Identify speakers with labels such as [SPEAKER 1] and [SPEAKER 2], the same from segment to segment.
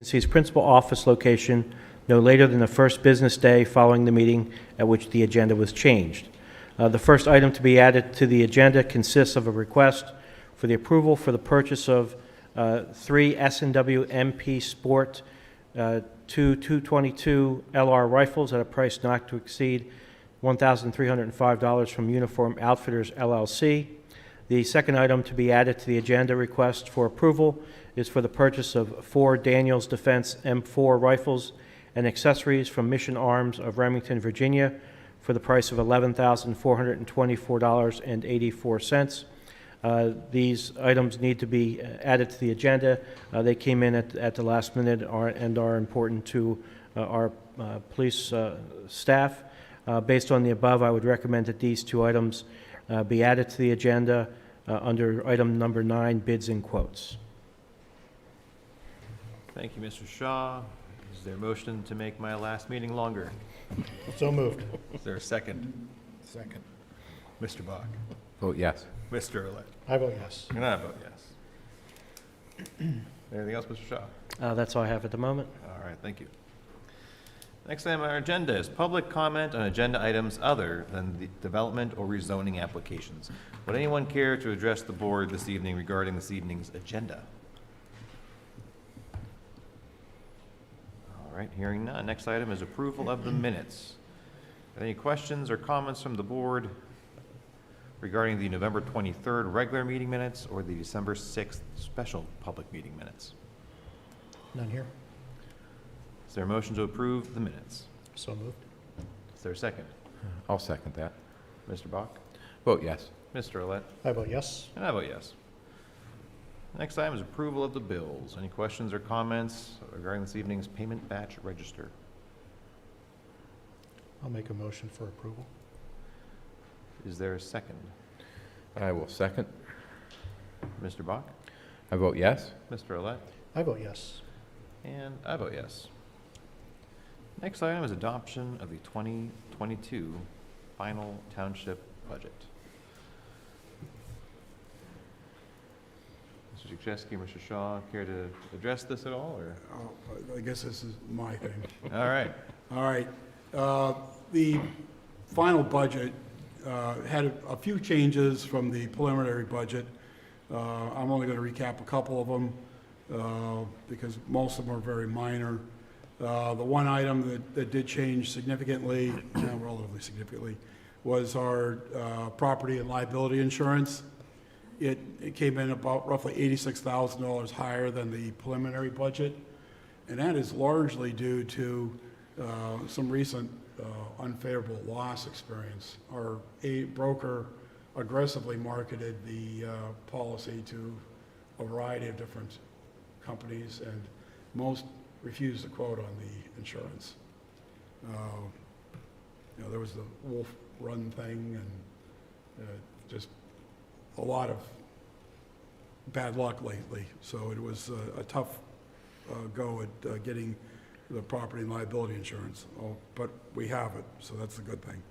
[SPEAKER 1] Vacancy's principal office location no later than the first business day following the meeting at which the agenda was changed. The first item to be added to the agenda consists of a request for the approval for the purchase of three S&W MP Sport 222 LR rifles at a price not to exceed $1,305 from Uniform Outfitters, LLC. The second item to be added to the agenda request for approval is for the purchase of four Daniels Defense M4 rifles and accessories from Mission Arms of Remington, Virginia, for the price of $11,424.84. These items need to be added to the agenda. They came in at the last minute and are important to our police staff. Based on the above, I would recommend that these two items be added to the agenda under item number 9, bids and quotes.
[SPEAKER 2] Thank you, Mr. Shaw. Is there a motion to make my last meeting longer?
[SPEAKER 3] So moved.
[SPEAKER 2] Is there a second?
[SPEAKER 3] Second.
[SPEAKER 2] Mr. Bach?
[SPEAKER 4] Vote yes.
[SPEAKER 2] Mr. Olet?
[SPEAKER 3] I vote yes.
[SPEAKER 2] And I vote yes. Anything else, Mr. Shaw?
[SPEAKER 1] That's all I have at the moment.
[SPEAKER 2] All right, thank you. Next item on our agenda is public comment on agenda items other than the development or rezoning applications. Would anyone care to address the board this evening regarding this evening's agenda? All right, hearing none. Next item is approval of the minutes. Any questions or comments from the board regarding the November 23rd regular meeting minutes or the December 6th special public meeting minutes?
[SPEAKER 3] None here.
[SPEAKER 2] Is there a motion to approve the minutes?
[SPEAKER 3] So moved.
[SPEAKER 2] Is there a second?
[SPEAKER 4] I'll second that.
[SPEAKER 2] Mr. Bach?
[SPEAKER 4] Vote yes.
[SPEAKER 2] Mr. Olet?
[SPEAKER 3] I vote yes.
[SPEAKER 2] And I vote yes. Next item is approval of the bills. Any questions or comments regarding this evening's payment batch register?
[SPEAKER 3] I'll make a motion for approval.
[SPEAKER 2] Is there a second?
[SPEAKER 4] I will second.
[SPEAKER 2] Mr. Bach?
[SPEAKER 4] I vote yes.
[SPEAKER 2] Mr. Olet?
[SPEAKER 3] I vote yes.
[SPEAKER 2] And I vote yes. Next item is adoption of the 2022 final township budget. Mr. Jaczewski, Mr. Shaw, care to address this at all, or?
[SPEAKER 5] Oh, I guess this is my thing.
[SPEAKER 2] All right.
[SPEAKER 5] All right. The final budget had a few changes from the preliminary budget. I'm only going to recap a couple of them because most of them are very minor. The one item that did change significantly, relatively significantly, was our property and liability insurance. It came in about roughly $86,000 higher than the preliminary budget, and that is largely due to some recent unfavorable loss experience. Our broker aggressively marketed the policy to a variety of different companies, and most refused to quote on the insurance. There was the Wolf Run thing, and just a lot of bad luck lately. So it was a tough go at getting the property and liability insurance. But we have it, so that's a good thing.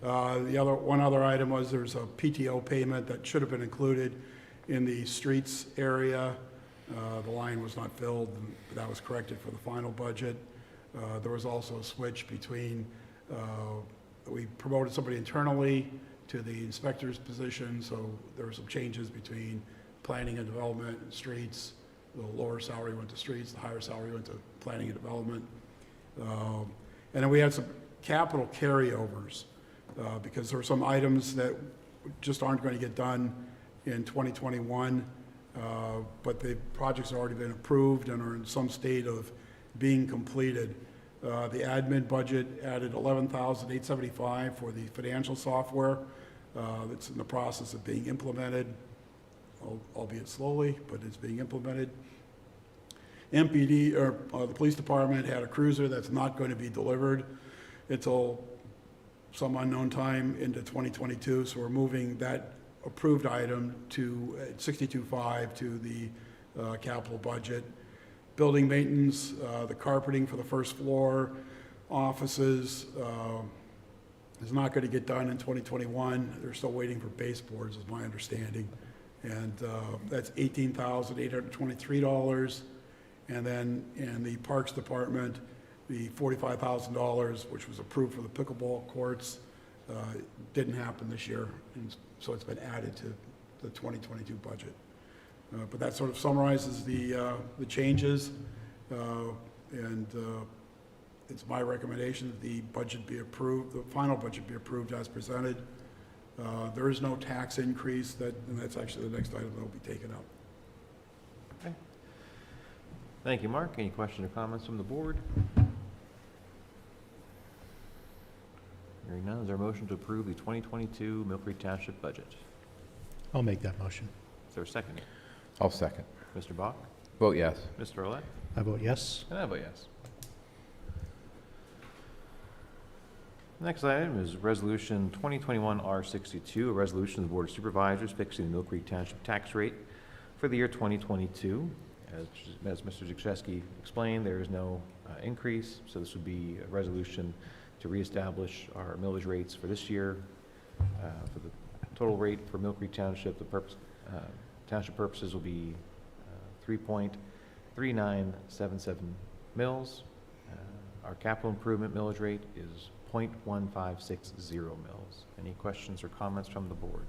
[SPEAKER 5] One other item was there's a PTO payment that should have been included in the streets area. The line was not filled, and that was corrected for the final budget. There was also a switch between, we promoted somebody internally to the inspector's position, so there were some changes between planning and development and streets. The lower salary went to streets, the higher salary went to planning and development. And then we had some capital carryovers because there were some items that just aren't going to get done in 2021, but the projects have already been approved and are in some state of being completed. The admin budget added $11,875 for the financial software that's in the process of being implemented, albeit slowly, but it's being implemented. MPD, or the police department, had a cruiser that's not going to be delivered until some unknown time into 2022, so we're moving that approved item to $62.5 to the capital budget. Building maintenance, the carpeting for the first floor, offices, is not going to get done in 2021. They're still waiting for baseboards, is my understanding. And that's $18,823. And then in the Parks Department, the $45,000, which was approved for the pickleball courts, didn't happen this year, and so it's been added to the 2022 budget. But that sort of summarizes the changes, and it's my recommendation that the budget be approved, the final budget be approved as presented. There is no tax increase, and that's actually the next item that will be taken up.
[SPEAKER 2] Okay. Thank you, Mark. Any questions or comments from the board? Hearing none, is there a motion to approve the 2022 Mill Creek Township budget?
[SPEAKER 3] I'll make that motion.
[SPEAKER 2] Is there a second?
[SPEAKER 4] I'll second.
[SPEAKER 2] Mr. Bach?
[SPEAKER 4] Vote yes.
[SPEAKER 2] Mr. Olet?
[SPEAKER 3] I vote yes.
[SPEAKER 2] And I vote yes. Next item is Resolution 2021-R62, a resolution of the Board of Supervisors fixing the Mill Creek Township tax rate for the year 2022. As Mr. Zakrzewski explained, there is no increase, so this would be a resolution to reestablish our millage rates for this year. For the total rate for Mill Creek Township, the township purposes will be 3.3977 mills. Our capital improvement millage rate is 0.1560 mills. Any questions or comments from the board?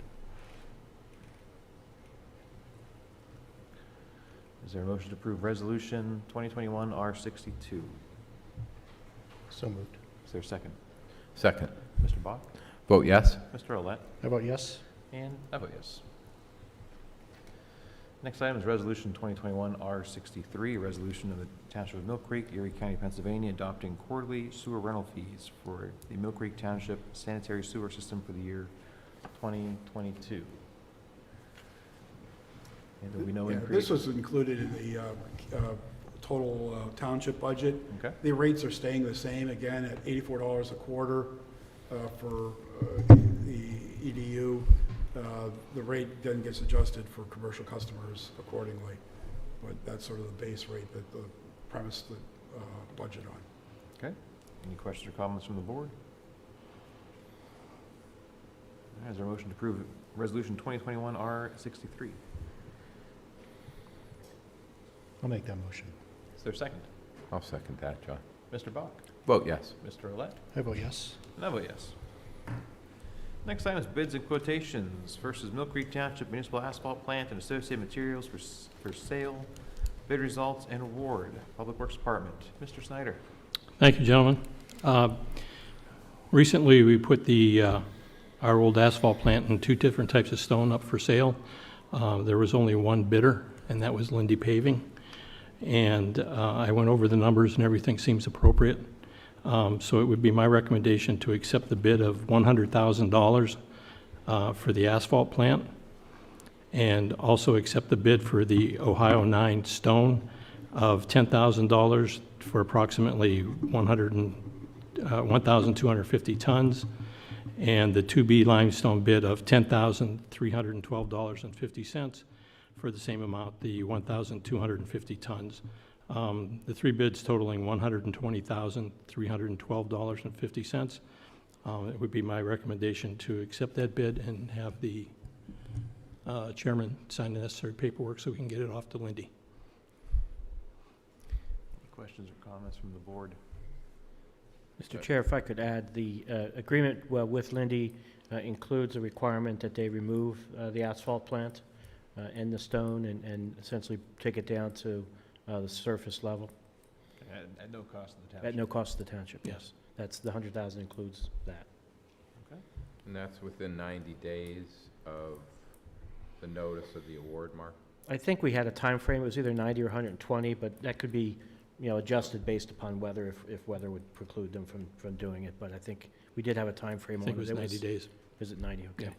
[SPEAKER 2] Is there a motion to approve Resolution 2021-R62?
[SPEAKER 3] So moved.
[SPEAKER 2] Is there a second?
[SPEAKER 4] Second.
[SPEAKER 2] Mr. Bach?
[SPEAKER 4] Vote yes.
[SPEAKER 2] Mr. Olet?
[SPEAKER 3] I vote yes.
[SPEAKER 2] And I vote yes. Next item is Resolution 2021-R63, a resolution of the Township of Mill Creek, Erie County, Pennsylvania, adopting quarterly sewer rental fees for the Mill Creek Township sanitary sewer system for the year 2022. And there'll be no
[SPEAKER 5] Yeah,
[SPEAKER 2] increase.
[SPEAKER 5] this was included in the total township budget.
[SPEAKER 2] Okay.
[SPEAKER 5] The rates are staying the same, again, at $84 a quarter for the EDU. The rate then gets adjusted for commercial customers accordingly, but that's sort of the base rate that the premise the budget on.
[SPEAKER 2] Okay. Any questions or comments from the board? All right, is there a motion to approve Resolution 2021-R63?
[SPEAKER 3] I'll make that motion.
[SPEAKER 2] Is there a second?
[SPEAKER 4] I'll second that, John.
[SPEAKER 2] Mr. Bach?
[SPEAKER 4] Vote yes.
[SPEAKER 2] Mr. Olet?
[SPEAKER 3] I vote yes.
[SPEAKER 2] And I vote yes. Next item is bids and quotations versus Mill Creek Township Municipal Asphalt Plant and associated materials for sale, bid results, and award. Public Works Department. Mr. Snyder.
[SPEAKER 6] Thank you, gentlemen. Recently, we put our old asphalt plant in two different types of stone up for sale. There was only one bidder, and that was Lindy Paving. And I went over the numbers, and everything seems appropriate. So it would be my recommendation to accept the bid of $100,000 for the asphalt plant, and also accept the bid for the Ohio 9 stone of $10,000 for approximately 1,250 tons, and the 2B limestone bid of $10,312.50 for the same amount, the 1,250 tons. The three bids totaling $120,312.50. It would be my recommendation to accept that bid and have the chairman sign the necessary paperwork so we can get it off to Lindy.
[SPEAKER 2] Any questions or comments from the board?
[SPEAKER 1] Mr. Chair, if I could add, the agreement with Lindy includes a requirement that they remove the asphalt plant and the stone and essentially take it down to the surface level.
[SPEAKER 2] At no cost to the township.
[SPEAKER 1] At no cost to the township, yes. That's the 100,000 includes that.
[SPEAKER 2] Okay.
[SPEAKER 4] And that's within 90 days of the notice of the award, Mark?
[SPEAKER 1] I think we had a time frame. It was either 90 or 120, but that could be, adjusted based upon weather, if weather would preclude them from doing it. But I think we did have a time frame
[SPEAKER 6] I
[SPEAKER 1] on it.
[SPEAKER 6] think it was 90 days.
[SPEAKER 1] Is it 90? Okay.
[SPEAKER 6] Yeah.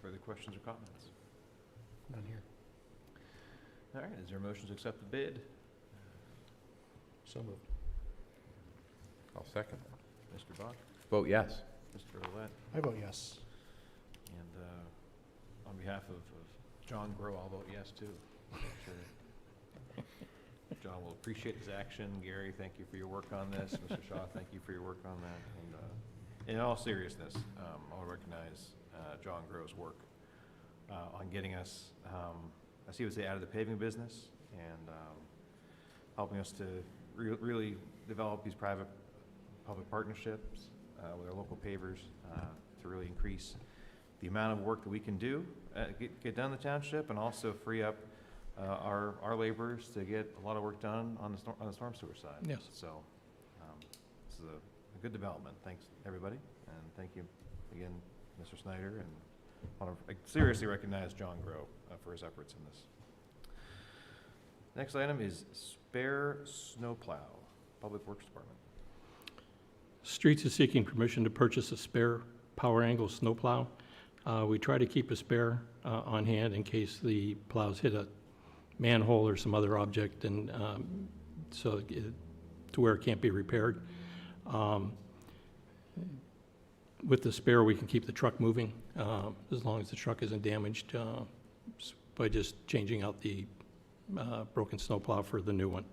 [SPEAKER 2] Further questions or comments?
[SPEAKER 3] None here.
[SPEAKER 2] All right, is there a motion to accept the bid?
[SPEAKER 3] So moved.
[SPEAKER 4] I'll second.
[SPEAKER 2] Mr. Bach?
[SPEAKER 4] Vote yes.
[SPEAKER 2] Mr. Olet?
[SPEAKER 3] I vote yes.
[SPEAKER 2] And on behalf of John Grow, I'll vote yes, too. I'm sure John will appreciate his action. Gary, thank you for your work on this. Mr. Shaw, thank you for your work on that. And in all seriousness, I'll recognize John Grow's work on getting us, I see what they out of the paving business and helping us to really develop these private-public partnerships with our local pavers to really increase the amount of work that we can do, get done in the township, and also free up our laborers to get a lot of work done on the storm sewer side.
[SPEAKER 6] Yes.
[SPEAKER 2] So this is a good development. Thanks, everybody, and thank you again, Mr. Snyder, and I want to seriously recognize John Grow for his efforts in this. Next item is spare snowplow, Public Works Department.
[SPEAKER 6] Streets is seeking permission to purchase a spare power angle snowplow. We try to keep a spare on hand in case the plows hit a manhole or some other object, and to where it can't be repaired. With the spare, we can keep the truck moving as long as the truck isn't damaged by just changing out the broken snowplow for the new one.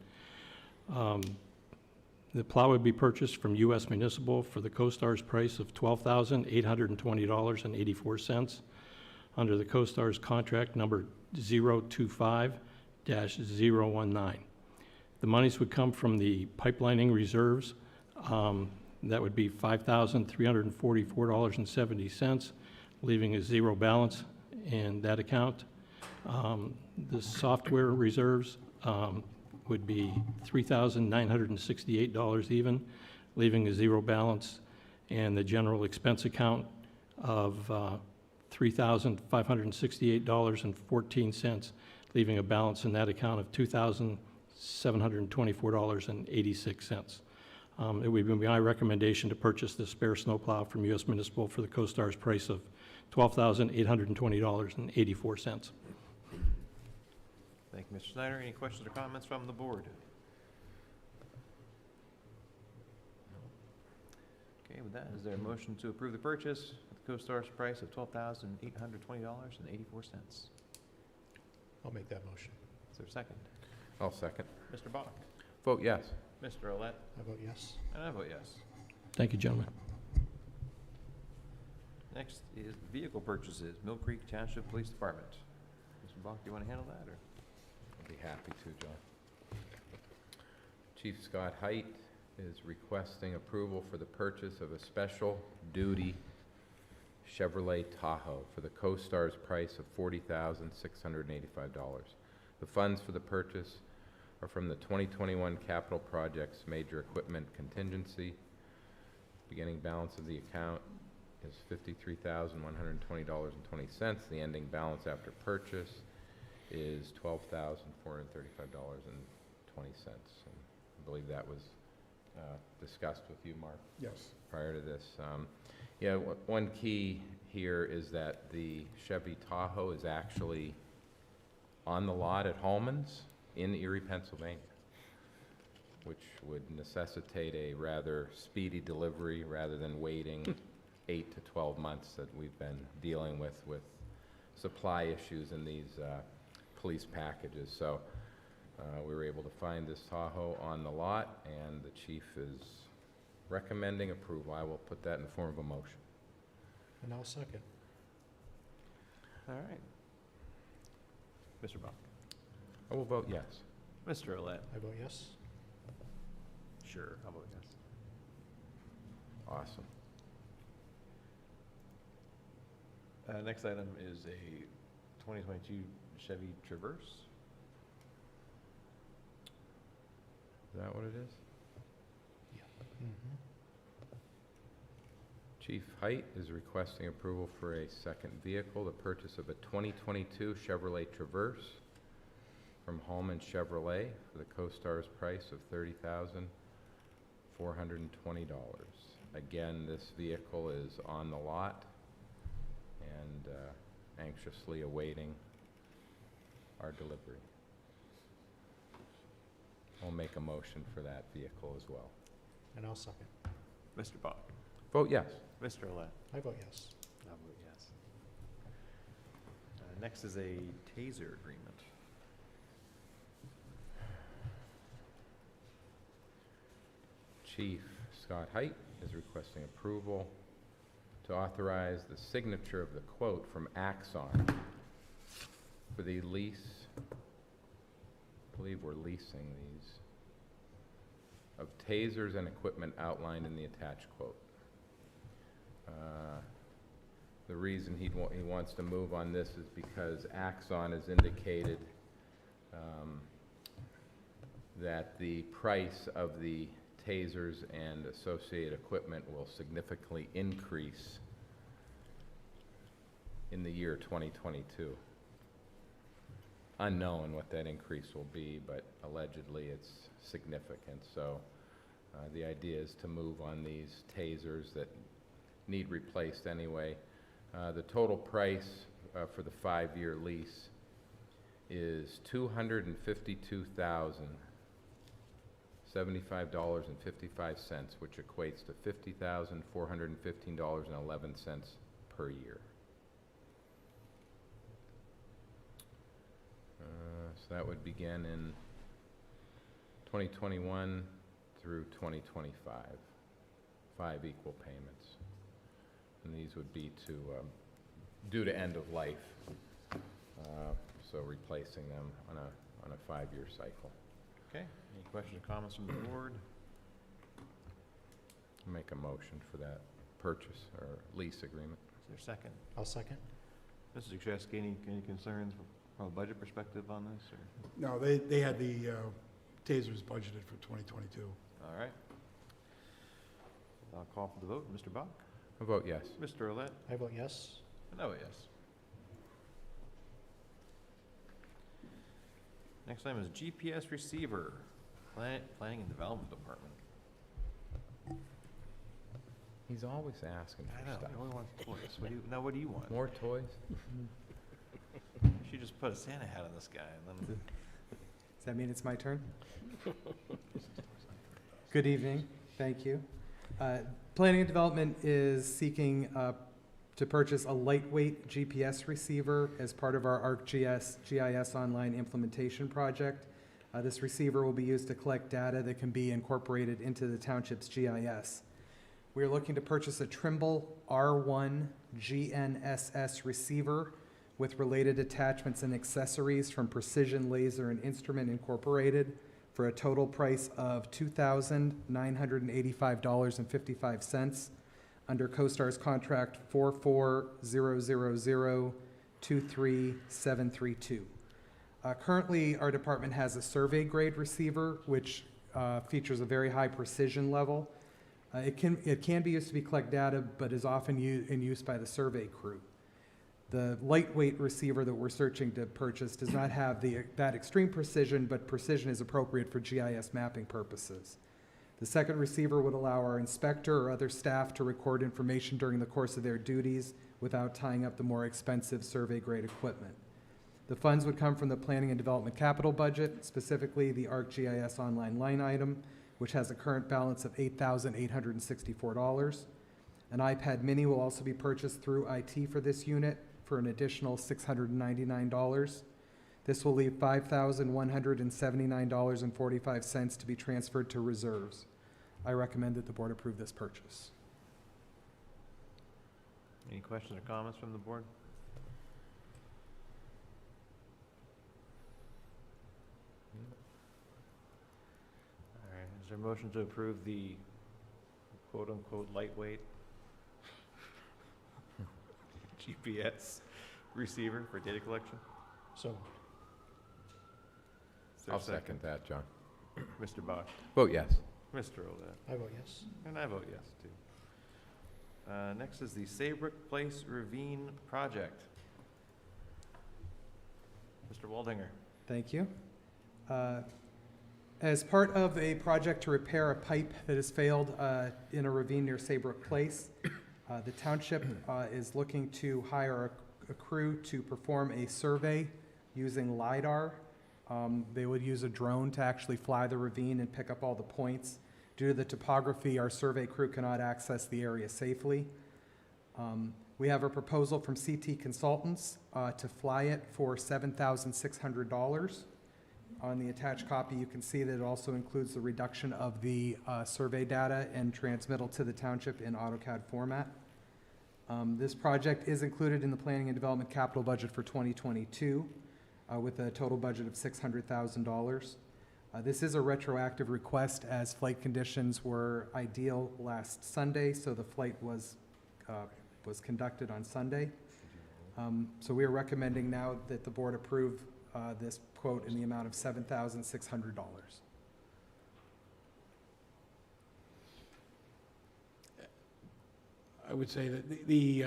[SPEAKER 6] The plow would be purchased from U.S. Municipal for the CoStar's price of $12,820.84 under the CoStar's contract number 025-019. The monies would come from the pipelining reserves. That would be $5,344.70, leaving a zero balance in that account. The software reserves would be $3,968 even, leaving a zero balance, and the general expense account of $3,568.14, leaving a balance in that account of $2,724.86. It would be my recommendation to purchase the spare snowplow from U.S. Municipal for the CoStar's price of $12,820.84.
[SPEAKER 2] Thank you, Mr. Snyder. Any questions or comments from the board? Okay, with that, is there a motion to approve the purchase at the CoStar's price of $12,820.84?
[SPEAKER 3] I'll make that motion.
[SPEAKER 2] Is there a second?
[SPEAKER 4] I'll second.
[SPEAKER 2] Mr. Bach?
[SPEAKER 4] Vote yes.
[SPEAKER 2] Mr. Olet?
[SPEAKER 3] I vote yes.
[SPEAKER 2] And I vote yes.
[SPEAKER 6] Thank you, gentlemen.
[SPEAKER 2] Next is vehicle purchases, Mill Creek Township Police Department. Mr. Bach, do you want to handle that, or?
[SPEAKER 4] I'd be happy to, John. Chief Scott Height is requesting approval for the purchase of a special duty Chevrolet Tahoe for the CoStar's price of $40,685. The funds for the purchase are from the 2021 capital projects major equipment contingency. Beginning balance of the account is $53,120.20. The ending balance after purchase is $12,435.20. I believe that was discussed with you, Mark,
[SPEAKER 5] Yes.
[SPEAKER 4] prior to this. One key here is that the Chevy Tahoe is actually on the lot at Holman's in Erie, Pennsylvania, which would necessitate a rather speedy delivery rather than waiting 8 to 12 months that we've been dealing with supply issues in these police packages. So we were able to find this Tahoe on the lot, and the chief is recommending approval. I will put that in the form of a motion.
[SPEAKER 3] And I'll second.
[SPEAKER 2] All right. Mr. Bach?
[SPEAKER 4] I will vote yes.
[SPEAKER 2] Mr. Olet?
[SPEAKER 3] I vote yes.
[SPEAKER 2] Sure, I'll vote yes.
[SPEAKER 4] Awesome.
[SPEAKER 2] Next item is a 2022 Chevy Traverse.
[SPEAKER 4] Is that what it is?
[SPEAKER 3] Yeah. Mm-hmm.
[SPEAKER 4] Chief Height is requesting approval for a second vehicle, the purchase of a 2022 Chevrolet Traverse from Holman Chevrolet for the CoStar's price of $30,420. Again, this vehicle is on the lot and anxiously awaiting our delivery. I'll make a motion for that vehicle as well.
[SPEAKER 3] And I'll second.
[SPEAKER 2] Mr. Bach?
[SPEAKER 4] Vote yes.
[SPEAKER 2] Mr. Olet?
[SPEAKER 3] I vote yes.
[SPEAKER 2] I'll vote yes. Next is a Taser Agreement.
[SPEAKER 4] Chief Scott Height is requesting approval to authorize the signature of the quote from Axon for the lease, I believe we're leasing these, of tasers and equipment outlined in the attached quote. The reason he wants to move on this is because Axon has indicated that the price of the tasers and associated equipment will significantly increase in the year 2022. Unknown what that increase will be, but allegedly it's significant. So the idea is to move on these tasers that need replaced anyway. The total price for the 5-year lease is $252,075.55, which equates to $50,415.11 per year. So that would begin in 2021 through 2025, 5 equal payments. And these would be due to end of life, so replacing them on a 5-year cycle.
[SPEAKER 2] Okay, any questions or comments from the board?
[SPEAKER 4] Make a motion for that purchase or lease agreement.
[SPEAKER 2] Is there a second?
[SPEAKER 3] I'll second.
[SPEAKER 2] Mrs. Jackowski, any concerns from a budget perspective on this, or?
[SPEAKER 5] No, they had the tasers budgeted for 2022.
[SPEAKER 2] All right. I'll call for the vote. Mr. Bach?
[SPEAKER 4] I vote yes.
[SPEAKER 2] Mr. Olet?
[SPEAKER 3] I vote yes.
[SPEAKER 2] And I vote yes. Next item is GPS receiver, Planning and Development Department.
[SPEAKER 4] He's always asking
[SPEAKER 2] I
[SPEAKER 4] for
[SPEAKER 2] know,
[SPEAKER 4] stuff.
[SPEAKER 2] he only wants toys. What do you want?
[SPEAKER 4] More toys?
[SPEAKER 2] You should just put a Santa hat on this guy and then.
[SPEAKER 7] Does that mean it's my turn? Good evening, thank you. Planning and Development is seeking to purchase a lightweight GPS receiver as part of our ArcGIS GIS online implementation project. This receiver will be used to collect data that can be incorporated into the township's GIS. We are looking to purchase a Trimble R1 GNSS receiver with related attachments and accessories from Precision Laser and Instrument Incorporated for a total price of $2,985.55 under CoStar's contract 44000-23732. Currently, our department has a survey grade receiver, which features a very high precision level. It can be used to collect data, but is often in use by the survey crew. The lightweight receiver that we're searching to purchase does not have that extreme precision, but precision is appropriate for GIS mapping purposes. The second receiver would allow our inspector or other staff to record information during the course of their duties without tying up the more expensive survey-grade equipment. The funds would come from the Planning and Development capital budget, specifically the ArcGIS online line item, which has a current balance of $8,864. An iPad mini will also be purchased through IT for this unit for an additional $699. This will leave $5,179.45 to be transferred to reserves. I recommend that the board approve this purchase.
[SPEAKER 2] Any questions or comments from the board? All right, is there a motion to approve the quote-unquote lightweight GPS receiver for data collection?
[SPEAKER 3] So moved.
[SPEAKER 2] Is there a
[SPEAKER 4] I'll second that, John.
[SPEAKER 2] Mr. Bach?
[SPEAKER 4] Vote yes.
[SPEAKER 2] Mr. Olet?
[SPEAKER 3] I vote yes.
[SPEAKER 2] And I vote yes, too. Next is the Sabrik Place Ravine project. Mr. Waldinger?
[SPEAKER 7] Thank you. As part of a project to repair a pipe that has failed in a ravine near Sabrik Place, the township is looking to hire a crew to perform a survey using LiDAR. They would use a drone to actually fly the ravine and pick up all the points. Due to the topography, our survey crew cannot access the area safely. We have a proposal from CT Consultants to fly it for $7,600. On the attached copy, you can see that it also includes the reduction of the survey data and transmittal to the township in AutoCAD format. This project is included in the Planning and Development capital budget for 2022. with a total budget of $600,000. This is a retroactive request as flight conditions were ideal last Sunday, so the flight was conducted on Sunday. So we are recommending now that the board approve this quote in the amount of $7,600.
[SPEAKER 5] I would say that the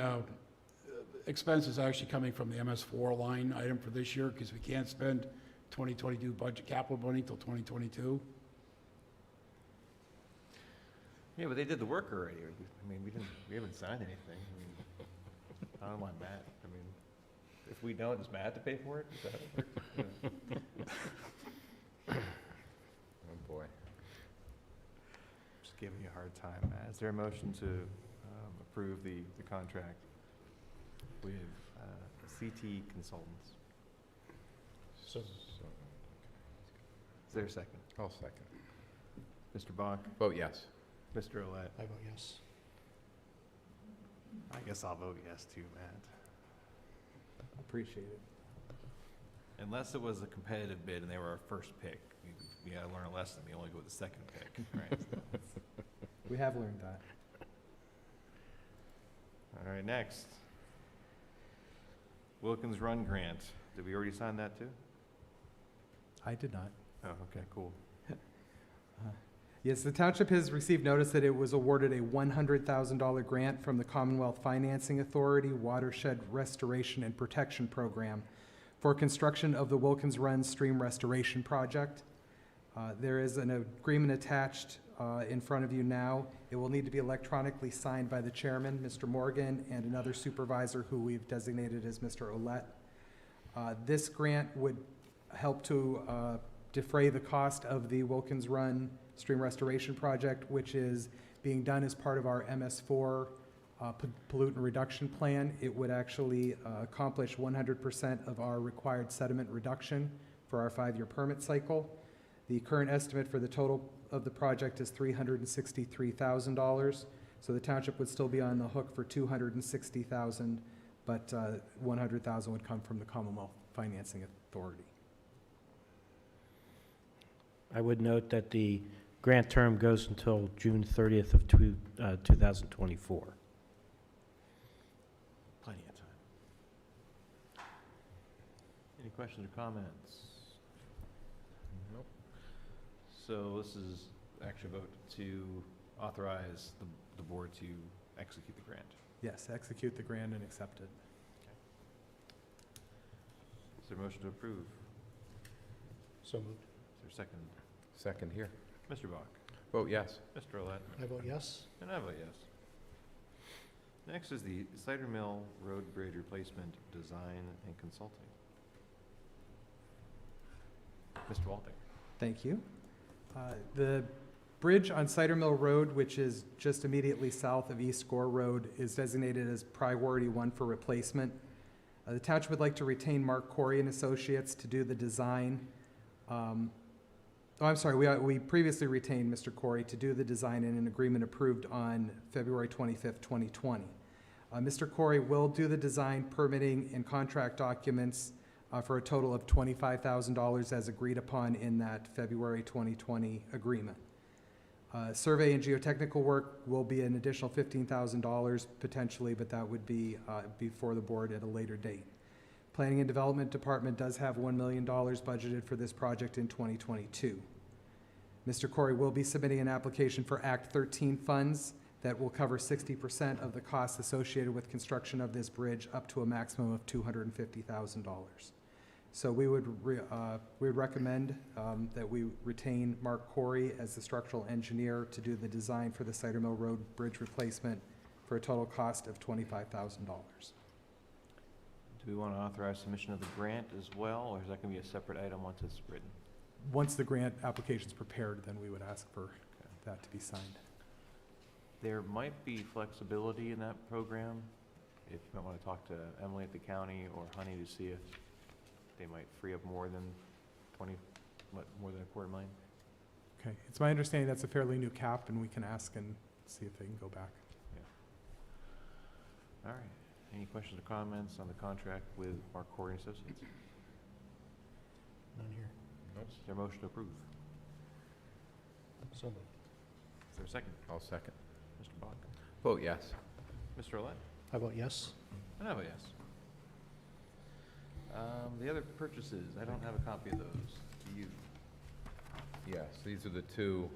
[SPEAKER 5] expense is actually coming from the MS4 line item for this year, because we can't spend 2022 budget capital money till 2022.
[SPEAKER 2] Yeah, but they did the work already. I mean, we haven't signed anything. I mean, I don't want Matt. I mean, if we don't, does Matt have to pay for it? Is that how it works?
[SPEAKER 4] Oh, boy.
[SPEAKER 2] Just giving you a hard time, Matt. Is there a motion to approve the contract with CT Consultants?
[SPEAKER 3] So,
[SPEAKER 2] Is there a second?
[SPEAKER 4] I'll second.
[SPEAKER 2] Mr. Bach,
[SPEAKER 4] Vote yes.
[SPEAKER 2] Mr. Olet?
[SPEAKER 3] I vote yes.
[SPEAKER 2] I guess I'll vote yes too, Matt.
[SPEAKER 7] Appreciate it.
[SPEAKER 2] Unless it was a competitive bid and they were our first pick. We gotta learn a lesson. We only go with the second pick, right?
[SPEAKER 7] We have learned that.
[SPEAKER 2] All right, next. Wilkins Run Grant. Did we already sign that too?
[SPEAKER 7] I did not.
[SPEAKER 2] Oh, okay, cool.
[SPEAKER 7] Yes, the township has received notice that it was awarded a $100,000 grant from the Commonwealth Financing Authority Watershed Restoration and Protection Program for construction of the Wilkins Run Stream Restoration Project. There is an agreement attached in front of you now. It will need to be electronically signed by the chairman, Mr. Morgan, and another supervisor who we've designated as Mr. Olet. This grant would help to defray the cost of the Wilkins Run Stream Restoration Project, which is being done as part of our MS4 pollutant reduction plan. It would actually accomplish 100% of our required sediment reduction for our 5-year permit cycle. The current estimate for the total of the project is $363,000. So the township would still be on the hook for $260,000, but $100,000 would come from the Commonwealth Financing Authority.
[SPEAKER 1] I would note that the grant term goes until June 30th of 2024.
[SPEAKER 2] Plenty of time. Any questions or comments?
[SPEAKER 4] Nope.
[SPEAKER 2] So this is actually a vote to authorize the board to execute the grant.
[SPEAKER 7] Yes, execute the grant and accept it.
[SPEAKER 2] Is there a motion to approve?
[SPEAKER 3] So moved.
[SPEAKER 2] Is there a second?
[SPEAKER 4] Second here.
[SPEAKER 2] Mr. Bach?
[SPEAKER 4] Vote yes.
[SPEAKER 2] Mr. Olet?
[SPEAKER 3] I vote yes.
[SPEAKER 2] And I vote yes. Next is the Cider Mill Road Bridge Replacement Design and Consulting. Mr. Walting?
[SPEAKER 7] Thank you. The bridge on Cider Mill Road, which is just immediately south of East Gore Road, is designated as priority 1 for replacement. The township would like to retain Mark Corey and Associates to do the design. We previously retained Mr. Corey to do the design in an agreement approved on February 25th, 2020. Mr. Corey will do the design, permitting, and contract documents for a total of $25,000 as agreed upon in that February 2020 agreement. Survey and geotechnical work will be an additional $15,000 potentially, but that would be before the board at a later date. Planning and Development Department does have $1 million budgeted for this project in 2022. Mr. Corey will be submitting an application for Act 13 funds that will cover 60% of the costs associated with construction of this bridge up to a maximum of $250,000. So we would recommend that we retain Mark Corey as the structural engineer to do the design for the Cider Mill Road Bridge replacement for a total cost of $25,000.
[SPEAKER 2] Do we want to authorize submission of the grant as well, or is that going to be a separate item once it's written?
[SPEAKER 7] Once the grant application is prepared, then we would ask for that to be signed.
[SPEAKER 2] There might be flexibility in that program. If you might want to talk to Emily at the county or Honey to see if they might free up more than more than $250,000.
[SPEAKER 7] Okay, it's my understanding that's a fairly new cap, and we can ask and see if they can go back.
[SPEAKER 2] Yeah. All right. Any questions or comments on the contract with Mark Corey and Associates? Is there a motion to approve?
[SPEAKER 3] So moved.
[SPEAKER 2] Is there a second?
[SPEAKER 3] I vote yes.
[SPEAKER 2] Mr. Walting?
[SPEAKER 3] I vote yes.
[SPEAKER 2] And I vote yes. Next is the Cider Mill Road Bridge Replacement Design and Consulting.
[SPEAKER 3] None here.
[SPEAKER 2] Is there a motion to approve?
[SPEAKER 3] So moved.
[SPEAKER 2] Is there a second?
[SPEAKER 4] I'll second.
[SPEAKER 2] Mr. Bach?
[SPEAKER 4] Vote yes.
[SPEAKER 2] Mr. Olet?
[SPEAKER 3] I vote yes.
[SPEAKER 2] And I vote yes. The other purchases, I don't have a copy of those. Do you?
[SPEAKER 4] Yes, these are the two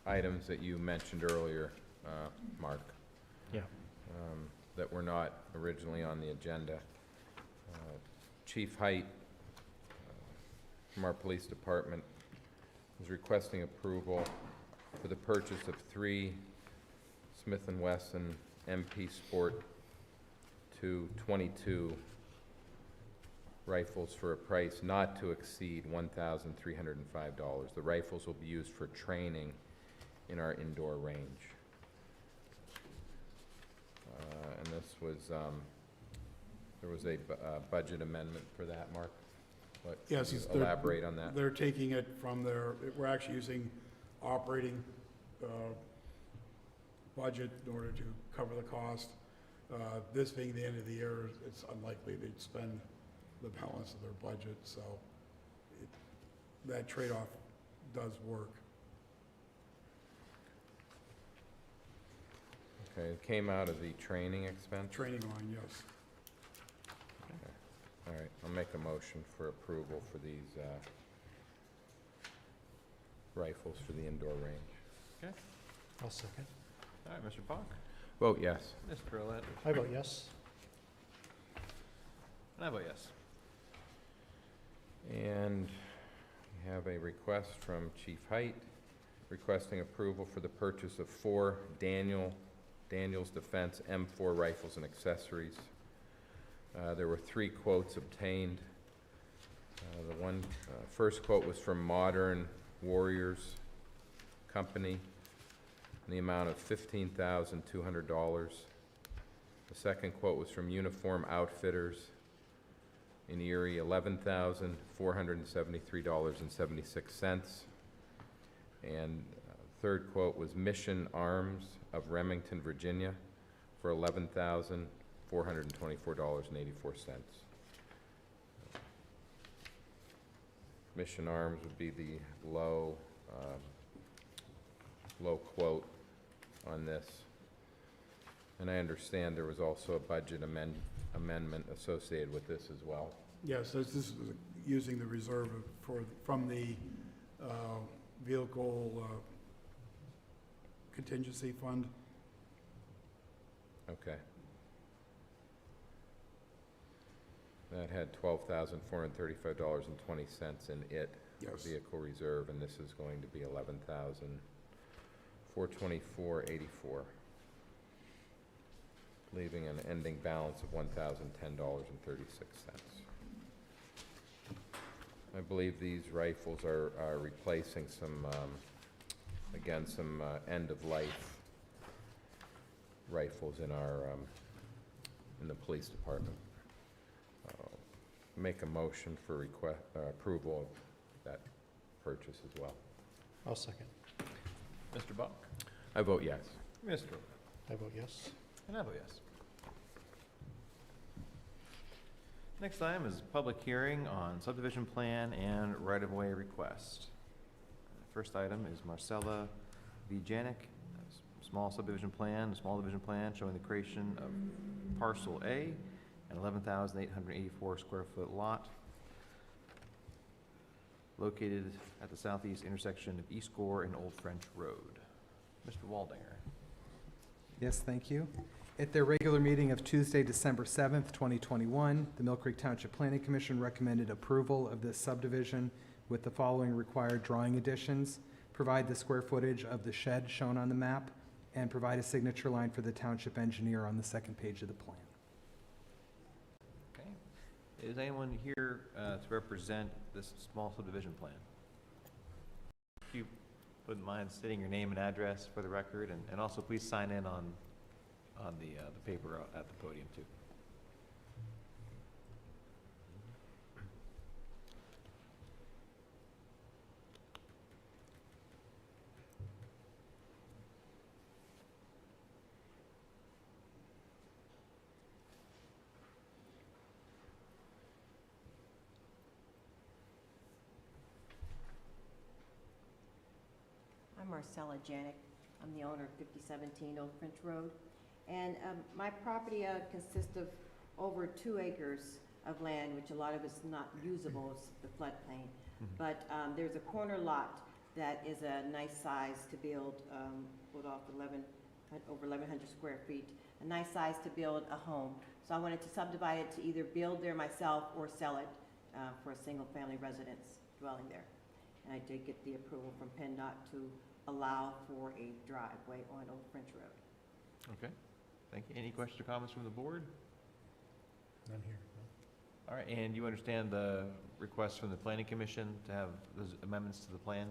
[SPEAKER 4] items that you mentioned earlier, Mark.
[SPEAKER 1] Yeah.
[SPEAKER 4] That were not originally on the agenda. Chief Height from our police department is requesting approval for the purchase of 3 Smith & Wesson MP Sport 222 rifles for a price not to exceed $1,305. The rifles will be used for training in our indoor range. And this was, there was a budget amendment for that, Mark? What,
[SPEAKER 5] Yes,
[SPEAKER 4] can you
[SPEAKER 5] it's- they're-
[SPEAKER 4] elaborate on that?
[SPEAKER 5] They're taking it from their, we're actually using operating budget in order to cover the cost. This being the end of the year, it's unlikely they'd spend the balance of their budget, so that trade-off does work.
[SPEAKER 4] Okay, it came out of the training expense?
[SPEAKER 5] Training line, yes.
[SPEAKER 4] All right, I'll make a motion for approval for these rifles for the indoor range.
[SPEAKER 3] I'll second.
[SPEAKER 2] All right, Mr. Bach?
[SPEAKER 4] Vote yes.
[SPEAKER 2] Mr. Olet?
[SPEAKER 3] I vote yes.
[SPEAKER 2] And I vote yes.
[SPEAKER 4] And we have a request from Chief Height requesting approval for the purchase of 4 Daniel's Defense M4 rifles and accessories. There were 3 quotes obtained. The first quote was from Modern Warriors Company in the amount of $15,200. The second quote was from Uniform Outfitters in Erie, $11,473.76. And third quote was Mission Arms of Remington, Virginia, for $11,424.84. Mission Arms would be the low quote on this. And I understand there was also a budget amendment associated with this as well.
[SPEAKER 5] Yes, this is using the reserve from the vehicle contingency fund.
[SPEAKER 4] Okay. That had $12,435.20 in it,
[SPEAKER 5] Yes.
[SPEAKER 4] vehicle reserve, and this is going to be $11,424.84, leaving an ending balance of $1,010.36. I believe these rifles are replacing some, again, some end-of-life rifles in our, in the police department. Make a motion for approval of that purchase as well.
[SPEAKER 3] I'll second.
[SPEAKER 2] Mr. Bach?
[SPEAKER 4] I vote yes.
[SPEAKER 2] Mr. Olet?
[SPEAKER 3] I vote yes.
[SPEAKER 2] And I vote yes. Next item is public hearing on subdivision plan and right-of-way request. First item is Marcella V. Janik, small subdivision plan, a small division plan showing the creation of parcel A, an 11,884 square foot lot located at the southeast intersection of East Gore and Old French Road. Mr. Waldinger.
[SPEAKER 7] Yes, thank you. At their regular meeting of Tuesday, December 7th, 2021, the Mill Creek Township Planning Commission recommended approval of this subdivision with the following required drawing additions: provide the square footage of the shed shown on the map, and provide a signature line for the township engineer on the second page of the plan.
[SPEAKER 2] Okay. Is anyone here to represent this small subdivision plan? If you wouldn't mind stating your name and address for the record, and also please sign in on the paper at the podium too.
[SPEAKER 8] I'm Marcella Janik. I'm the owner of 5017 Old French Road. And my property consists of over 2 acres of land, which a lot of it's not usable, it's the floodplain. But there's a corner lot that is a nice size to build, put off over 1,100 square feet, a nice size to build a home. So I wanted to subdivide it to either build there myself or sell it for a single-family residence dwelling there. And I did get the approval from PennDOT to allow for a driveway on Old French Road.
[SPEAKER 2] Okay, thank you. Any questions or comments from the board?
[SPEAKER 3] None here,
[SPEAKER 2] All right, and you understand the request from the planning commission to have those amendments to the plan?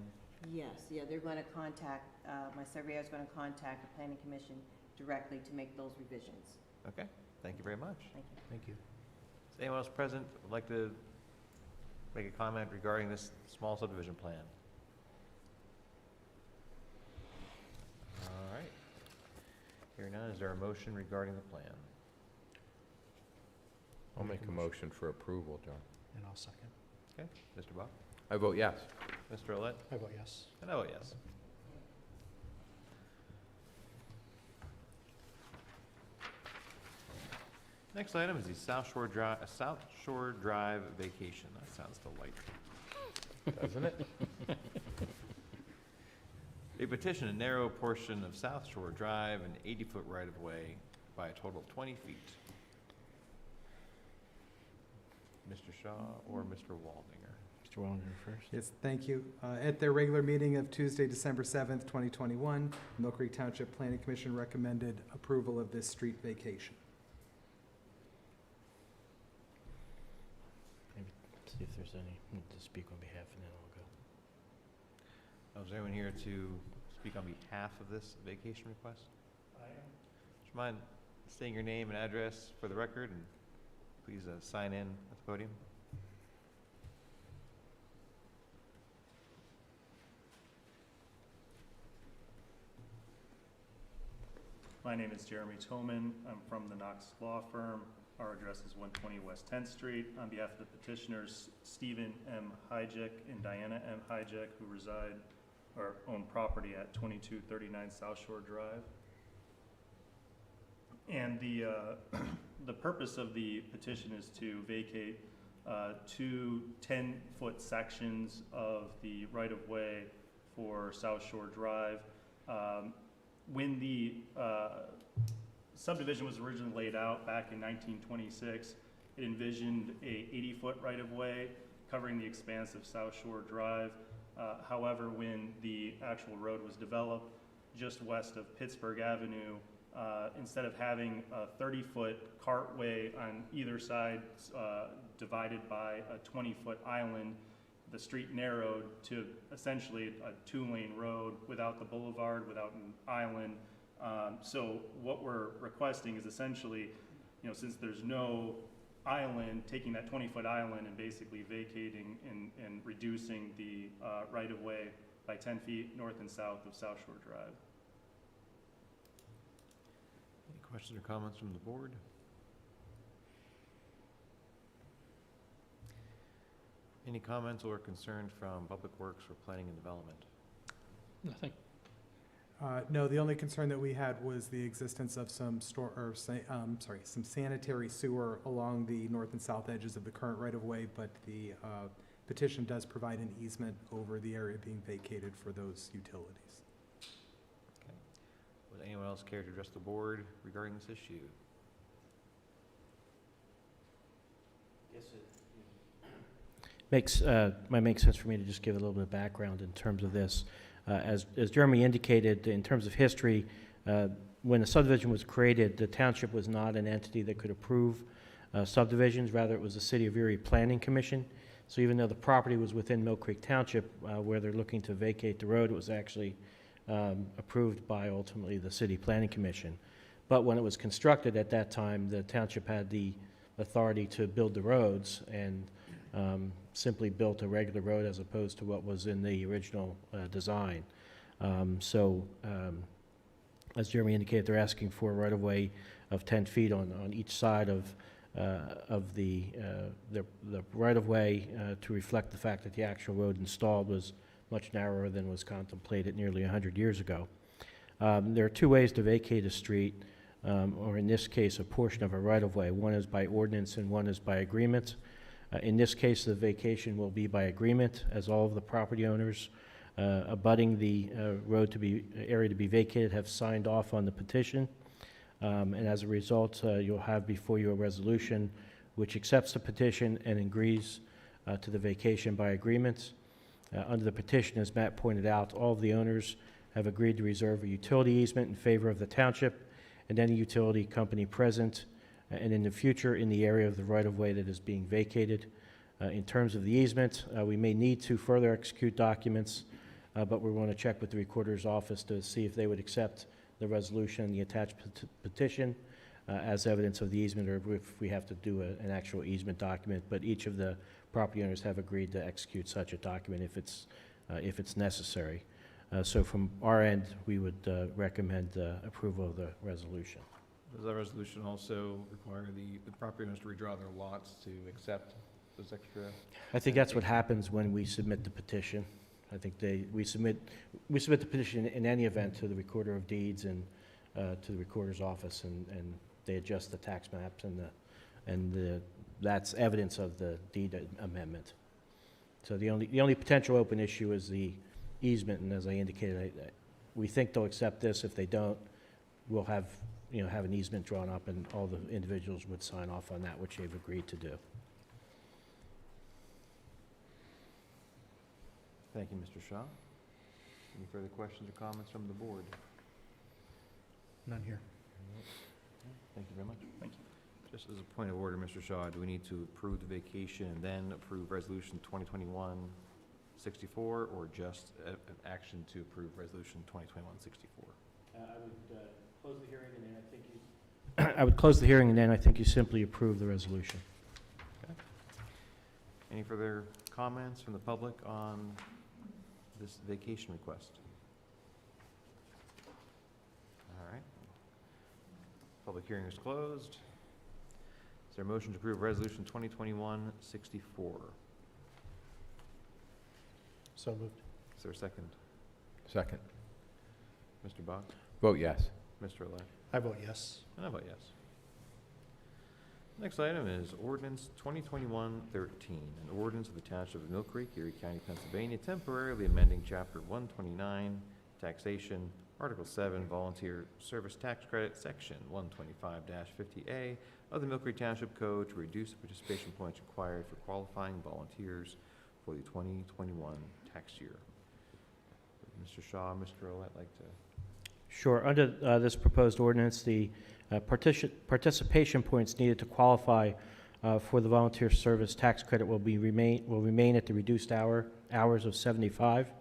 [SPEAKER 8] Yes, yeah, they're going to contact, my surveyor is going to contact the planning commission directly to make those revisions.
[SPEAKER 2] Okay, thank you very much.
[SPEAKER 8] Thank you.
[SPEAKER 1] Thank you.
[SPEAKER 2] Is anyone else present would like to make a comment regarding this small subdivision plan? All right. Hearing none, is there a motion regarding the plan?
[SPEAKER 4] I'll make a motion for approval, John.
[SPEAKER 3] and I'll second.
[SPEAKER 2] Okay, Mr. Bob?
[SPEAKER 4] I vote yes.
[SPEAKER 2] Mr. Olet?
[SPEAKER 3] I vote yes.
[SPEAKER 2] And I vote yes. Next item is the South Shore Drive vacation. That sounds delightful.
[SPEAKER 4] Doesn't it?
[SPEAKER 2] They petition a narrow portion of South Shore Drive, an 80-foot right-of-way by a total of 20 feet. Mr. Shaw or Mr. Waldinger?
[SPEAKER 1] Mr. Wallinger first.
[SPEAKER 7] Yes, thank you. At their regular meeting of Tuesday, December 7th, 2021, Mill Creek Township Planning Commission recommended approval of this street vacation.
[SPEAKER 1] Maybe see if there's any to speak on behalf, and then I'll go.
[SPEAKER 2] Oh, is there anyone here to speak on behalf of this vacation request? I am. Would you mind stating your name and address for the record, and please sign in at the podium?
[SPEAKER 9] My name is Jeremy Tillman. I'm from the Knox Law Firm. Our address is 120 West 10th Street. On behalf of the petitioners, Stephen M. Hijek and Diana M. Hijek, who reside or own property at 2239 South Shore Drive. And the purpose of the petition is to vacate 2 10-foot sections of the right-of-way for South Shore Drive. When the subdivision was originally laid out back in 1926, it envisioned a 80-foot right-of-way covering the expanse of South Shore Drive. However, when the actual road was developed just west of Pittsburgh Avenue, instead of having a 30-foot cartway on either side divided by a 20-foot island, the street narrowed to essentially a 2-lane road without the boulevard, without an island. So what we're requesting is essentially, since there's no island, taking that 20-foot island and basically vacating and reducing the right-of-way by 10 feet north and south of South Shore Drive.
[SPEAKER 2] Any questions or comments from the board? Any comments or concern from Public Works or Planning and Development?
[SPEAKER 6] Nothing.
[SPEAKER 7] No, the only concern that we had was the existence of some some sanitary sewer along the north and south edges of the current right-of-way, but the petition does provide an easement over the area being vacated for those utilities.
[SPEAKER 2] Okay. Would anyone else care to address the board regarding this issue?
[SPEAKER 1] Yes, might make sense for me to just give a little bit of background in terms of this. As Jeremy indicated, in terms of history, when the subdivision was created, the township was not an entity that could approve subdivisions. Rather, it was the City of Erie Planning Commission. So even though the property was within Mill Creek Township, where they're looking to vacate the road, it was actually approved by ultimately the City Planning Commission. But when it was constructed at that time, the township had the authority to build the roads and simply built a regular road as opposed to what was in the original design. As Jeremy indicated, they're asking for a right-of-way of 10 feet on each side of the right-of-way to reflect the fact that the actual road installed was much narrower than was contemplated nearly 100 years ago. There are two ways to vacate a street, or in this case, a portion of a right-of-way. One is by ordinance and one is by agreement. In this case, the vacation will be by agreement, as all of the property owners abutting the area to be vacated have signed off on the petition. And as a result, you'll have before you a resolution which accepts the petition and agrees to the vacation by agreement. Under the petition, as Matt pointed out, all of the owners have agreed to reserve a utility easement in favor of the township and any utility company present and in the future in the area of the right-of-way that is being vacated. In terms of the easement, we may need to further execute documents, but we want to check with the recorder's office to see if they would accept the resolution and the attached petition as evidence of the easement, or if we have to do an actual easement document. But each of the property owners have agreed to execute such a document if it's necessary. So from our end, we would recommend approval of the resolution.
[SPEAKER 2] Does that resolution also require the property owners to redraw their lots to accept those extra?
[SPEAKER 1] I think that's what happens when we submit the petition. I think we submit the petition in any event to the recorder of deeds and to the recorder's office, and they adjust the tax maps that's evidence of the deed amendment. So the only potential open issue is the easement, and as I indicated, we think they'll accept this. If they don't, we'll have an easement drawn up, and all the individuals would sign off on that, which they've agreed to do.
[SPEAKER 2] Thank you, Mr. Shaw. Any further questions or comments from the board?
[SPEAKER 3] None here.
[SPEAKER 2] Thank you very much.
[SPEAKER 9] Thank you.
[SPEAKER 2] Just as a point of order, Mr. Shaw, do we need to approve the vacation and then approve Resolution 2021-64, or just an action to approve Resolution 2021-64?
[SPEAKER 1] I would close the hearing, and then I think you... I would close the hearing, and then I think you simply approve the resolution.
[SPEAKER 2] Any further comments from the public on this vacation request? All right. Public hearing is closed. Is there a motion to approve Resolution 2021-64?
[SPEAKER 3] So moved.
[SPEAKER 2] Is there a second?
[SPEAKER 4] Second.
[SPEAKER 2] Mr. Bach?
[SPEAKER 4] Vote yes.
[SPEAKER 2] Mr. Alette?
[SPEAKER 3] I vote yes.
[SPEAKER 2] And I vote yes. Next item is Ordinance 2021-13, an ordinance of the Township of Mill Creek, Erie County, Pennsylvania, temporarily amending Chapter 129, Taxation, Article 7, Volunteer Service Tax Credit, Section 125-50A of the Mill Creek Township Code to reduce the participation points required for qualifying volunteers for the 2021 tax year. Mr. Shaw, Mr. Ouellette, like to...
[SPEAKER 1] Sure. Under this proposed ordinance, the participation points needed to qualify for the volunteer service tax credit will remain at the reduced hours of 75.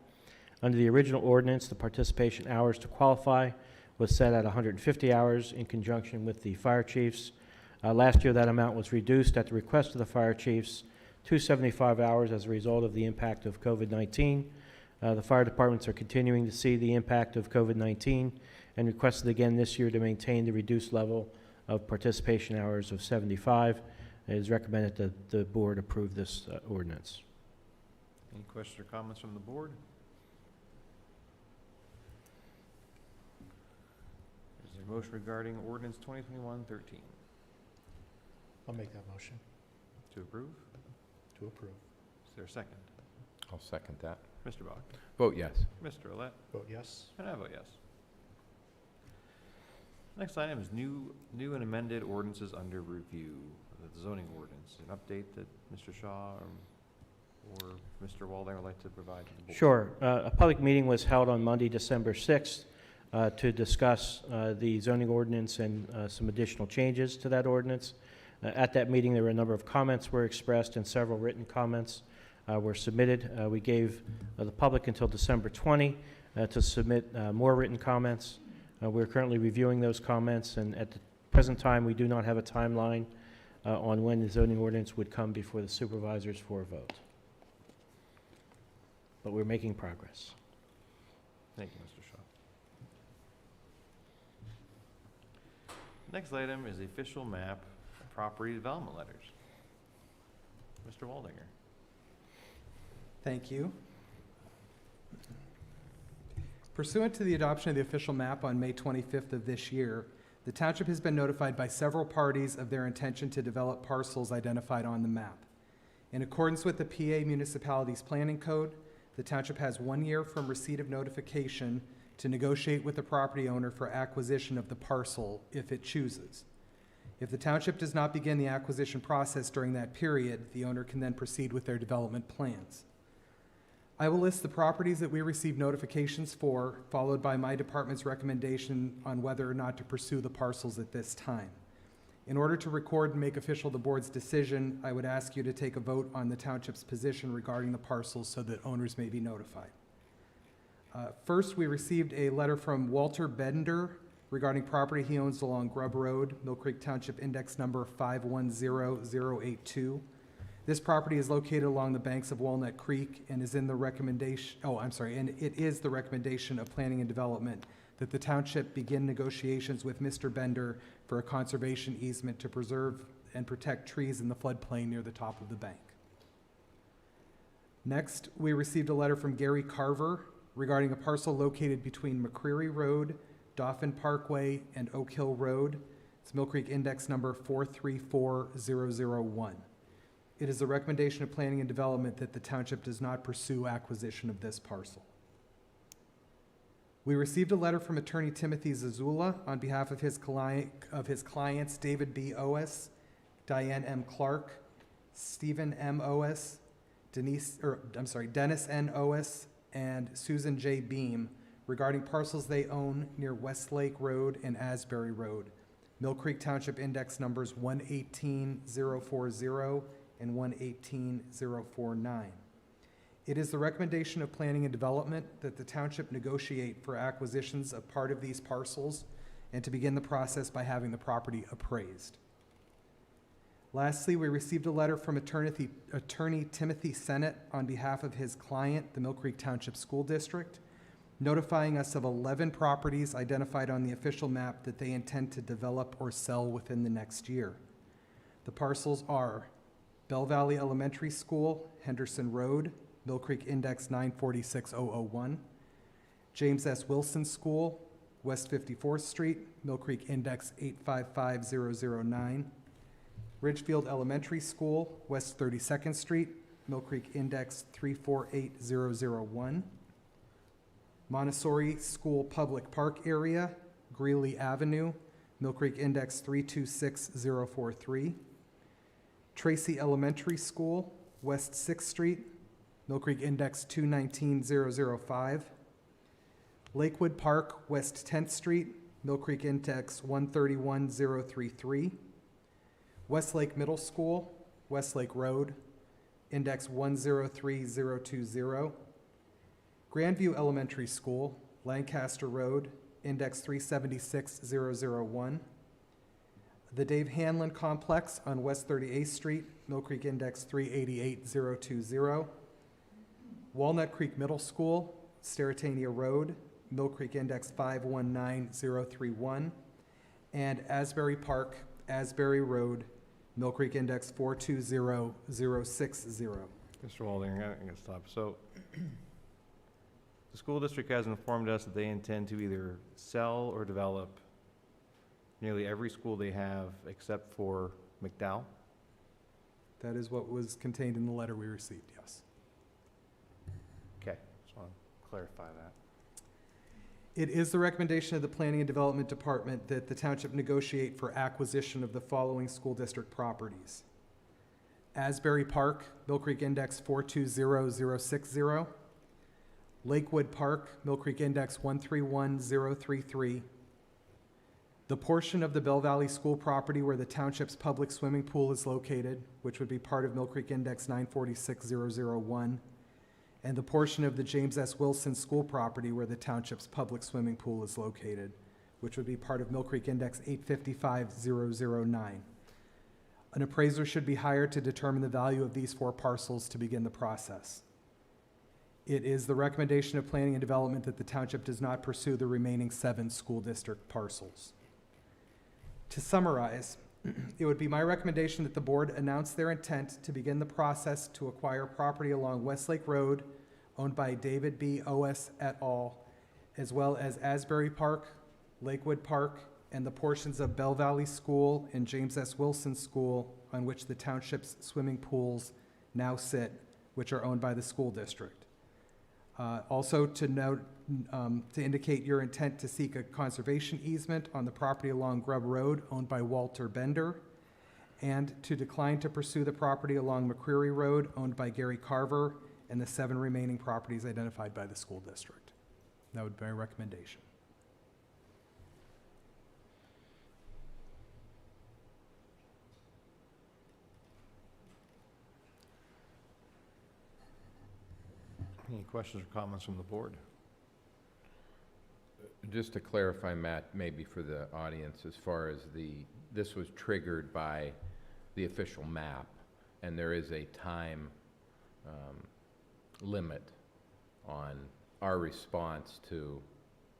[SPEAKER 1] Under the original ordinance, the participation hours to qualify was set at 150 hours in conjunction with the fire chiefs. Last year, that amount was reduced at the request of the fire chiefs to 75 hours as a result of the impact of COVID-19. The fire departments are continuing to see the impact of COVID-19 and requested again this year to maintain the reduced level of participation hours of 75. It is recommended that the board approve this ordinance.
[SPEAKER 2] Any questions or comments from the board? Is there a motion regarding Ordinance 2021-13?
[SPEAKER 3] I'll make that motion
[SPEAKER 2] To approve?
[SPEAKER 3] to approve.
[SPEAKER 2] Is there a second?
[SPEAKER 4] I'll second that.
[SPEAKER 2] Mr. Bach?
[SPEAKER 4] Vote yes.
[SPEAKER 2] Mr. Ouellette?
[SPEAKER 3] Vote yes.
[SPEAKER 2] And I vote yes. Next item is new and amended ordinances under review. The zoning ordinance, an update that Mr. Shaw or Mr. Waldinger would like to provide to the board.
[SPEAKER 1] Sure. A public meeting was held on Monday, December 6th to discuss the zoning ordinance and some additional changes to that ordinance. At that meeting, there were a number of comments were expressed and several written comments were submitted. We gave the public until December 20 to submit more written comments. We're currently reviewing those comments, and at the present time, we do not have a timeline on when the zoning ordinance would come before the supervisors for a vote. But we're making progress.
[SPEAKER 2] Thank you, Mr. Shaw. Next item is the official map of property development letters. Mr. Waldinger.
[SPEAKER 7] Thank you. Pursuant to the adoption of the official map on May 25th of this year, the township has been notified by several parties of their intention to develop parcels identified on the map. In accordance with the PA Municipalities Planning Code, the township has 1 year from receipt of notification to negotiate with the property owner for acquisition of the parcel if it chooses. If the township does not begin the acquisition process during that period, the owner can then proceed with their development plans. I will list the properties that we received notifications for, followed by my department's recommendation on whether or not to pursue the parcels at this time. In order to record and make official the board's decision, I would ask you to take a vote on the township's position regarding the parcels so that owners may be notified. First, we received a letter from Walter Bender regarding property he owns along Grub Road, Mill Creek Township Index Number 510082. This property is located along the banks of Walnut Creek and is in the recommendation, and it is the recommendation of Planning and Development that the township begin negotiations with Mr. Bender for a conservation easement to preserve and protect trees in the floodplain near the top of the bank. Next, we received a letter from Gary Carver regarding a parcel located between McCreary Road, Dauphin Parkway, and Oak Hill Road. It's Mill Creek Index Number 434001. It is the recommendation of Planning and Development that the township does not pursue acquisition of this parcel. We received a letter from Attorney Timothy Zazula on behalf of his clients David B. Oes, Diane M. Clark, Stephen M. Oes, Dennis N. Oes, and Susan J. Beam regarding parcels they own near Westlake Road and Asbury Road, Mill Creek Township Index Numbers 118040 and 118049. It is the recommendation of Planning and Development that the township negotiate for acquisitions of part of these parcels and to begin the process by having the property appraised. Lastly, we received a letter from Attorney Timothy Sennett on behalf of his client, the Mill Creek Township School District, notifying us of 11 properties identified on the official map that they intend to develop or sell within the next year. The parcels are Bell Valley Elementary School, Henderson Road, Mill Creek Index 946001, James S. Wilson School, West 54th Street, Mill Creek Index 855009, Ridgefield Elementary School, West 32nd Street, Mill Creek Index 348001, Montessori School Public Park Area, Greeley Avenue, Mill Creek Index 326043, Tracy Elementary School, West 6th Street, Mill Creek Index 219005, Lakewood Park, West 10th Street, Mill Creek Index 131033, Westlake Middle School, Westlake Road, Index 103020, Grandview Elementary School, Lancaster Road, Index 376001, the Dave Hanlon Complex on West 38th Street, Mill Creek Index 388020, Walnut Creek Middle School, Sterretania Road, Mill Creek Index 519031, and Asbury Park, Asbury Road, Mill Creek Index 420060.
[SPEAKER 2] Mr. Walding, I'm going to stop. So the school district has informed us that they intend to either sell or develop nearly every school they have except for McDowell.
[SPEAKER 7] That is what was contained in the letter we received, yes.
[SPEAKER 2] Okay, just want to clarify that.
[SPEAKER 7] It is the recommendation of the Planning and Development Department that the township negotiate for acquisition of the following school district properties: Asbury Park, Mill Creek Index 420060, Lakewood Park, Mill Creek Index 131033, the portion of the Bell Valley School property where the township's public swimming pool is located, which would be part of Mill Creek Index 946001, and the portion of the James S. Wilson School property where the township's public swimming pool is located, which would be part of Mill Creek Index 855009. An appraiser should be hired to determine the value of these 4 parcels to begin the process. It is the recommendation of Planning and Development that the township does not pursue the remaining 7 school district parcels. To summarize, it would be my recommendation that the board announce their intent to begin the process to acquire property along Westlake Road owned by David B. Oes et al., as well as Asbury Park, Lakewood Park, and the portions of Bell Valley School and James S. Wilson School on which the township's swimming pools now sit, which are owned by the school district. Also to note, to indicate your intent to seek a conservation easement on the property along Grubb Road owned by Walter Bender, and to decline to pursue the property along McCreary Road owned by Gary Carver and the 7 remaining properties identified by the school district. That would be my recommendation.
[SPEAKER 2] Any questions or comments from the board?
[SPEAKER 4] Just to clarify, Matt, maybe for the audience, as far as this was triggered by the official map, and there is a time limit on our response to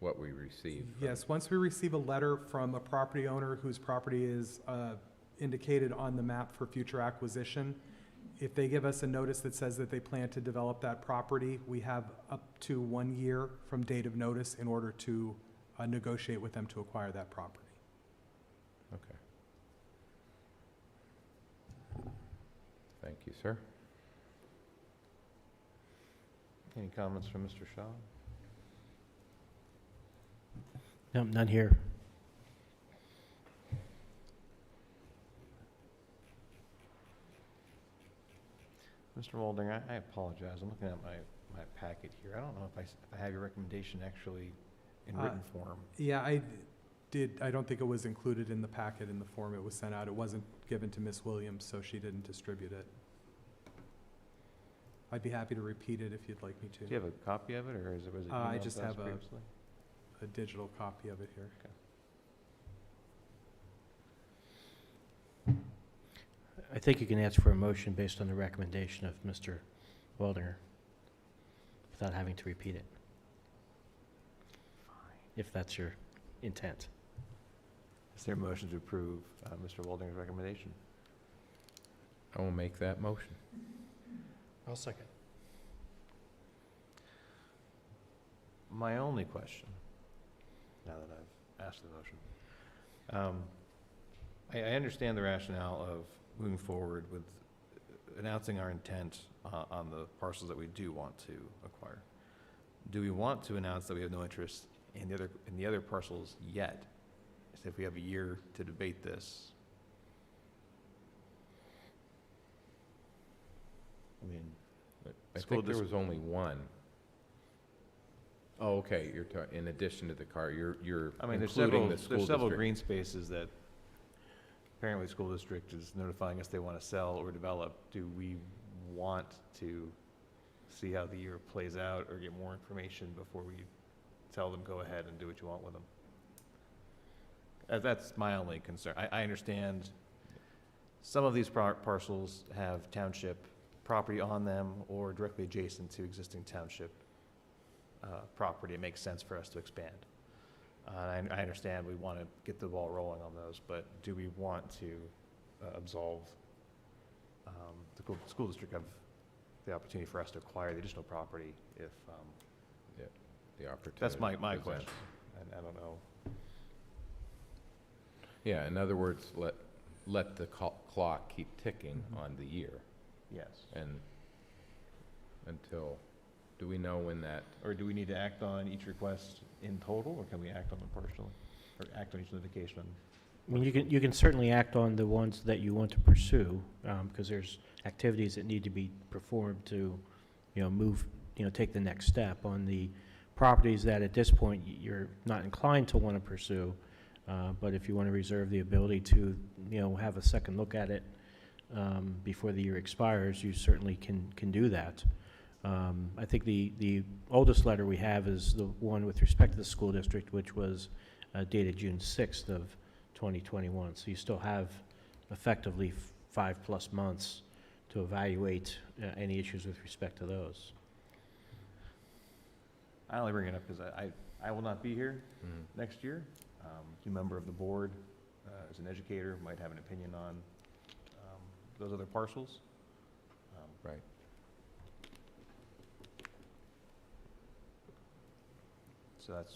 [SPEAKER 4] what we received.
[SPEAKER 7] Yes, once we receive a letter from a property owner whose property is indicated on the map for future acquisition, if they give us a notice that says that they plan to develop that property, we have up to 1 year from date of notice in order to negotiate with them to acquire that property.
[SPEAKER 4] Okay. Thank you, sir.
[SPEAKER 2] Any comments from Mr. Shaw?
[SPEAKER 1] No, none here.
[SPEAKER 2] Mr. Walding, I apologize. I'm looking at my packet here. I don't know if I have your recommendation actually in written form.
[SPEAKER 7] Yeah, I don't think it was included in the packet in the form it was sent out. It wasn't given to Ms. Williams, so she didn't distribute it. I'd be happy to repeat it if you'd like me to.
[SPEAKER 2] Do you have a copy of it, or was it
[SPEAKER 7] I
[SPEAKER 2] emailed
[SPEAKER 7] just
[SPEAKER 2] to us
[SPEAKER 7] have
[SPEAKER 2] previously?
[SPEAKER 7] a digital copy of it here.
[SPEAKER 1] I think you can ask for a motion based on the recommendation of Mr. Waldinger without having to repeat it, if that's your intent.
[SPEAKER 2] Is there a motion to approve Mr. Waldinger's recommendation?
[SPEAKER 4] I will make that motion.
[SPEAKER 3] I'll second.
[SPEAKER 2] My only question, now that I've asked the motion, I understand the rationale of moving forward with announcing our intent on the parcels that we do want to acquire. Do we want to announce that we have no interest in the other parcels yet? So if we have a year to debate this, I mean,
[SPEAKER 4] I
[SPEAKER 2] School
[SPEAKER 4] think there
[SPEAKER 2] dis-
[SPEAKER 4] was only one. Oh, okay, you're talking, in addition to the car, you're
[SPEAKER 2] I mean,
[SPEAKER 4] including the school
[SPEAKER 2] there's several
[SPEAKER 4] district.
[SPEAKER 2] green spaces that apparently the school district is notifying us they want to sell or develop. Do we want to see how the year plays out or get more information before we tell them, go ahead and do what you want with them? That's my only concern. I understand some of these parcels have township property on them or directly adjacent to existing township property. It makes sense for us to expand. I understand we want to get the ball rolling on those, but do we want to absolve the school district of the opportunity for us to acquire the additional property if,
[SPEAKER 4] The opportunity.
[SPEAKER 2] that's my
[SPEAKER 4] presents.
[SPEAKER 2] question. And I don't know.
[SPEAKER 4] Yeah, in other words, let the clock keep ticking on the year,
[SPEAKER 2] Yes.
[SPEAKER 4] and until, do we know when that,
[SPEAKER 2] Or do we need to act on each request in total, or can we act on them partially? Or act on each notification?
[SPEAKER 1] I mean, you can certainly act on the ones that you want to pursue, because there's activities that need to be performed to, move, take the next step. On the properties that at this point you're not inclined to want to pursue, but if you want to reserve the ability to, have a second look at it before the year expires, you certainly can do that. I think the oldest letter we have is the one with respect to the school district, which was dated June 6th of 2021. So you still have effectively 5+ months to evaluate any issues with respect to those.
[SPEAKER 2] I only bring it up because I will not be here next year. A member of the board, as an educator, might have an opinion on those other parcels.
[SPEAKER 4] right?
[SPEAKER 2] So that's,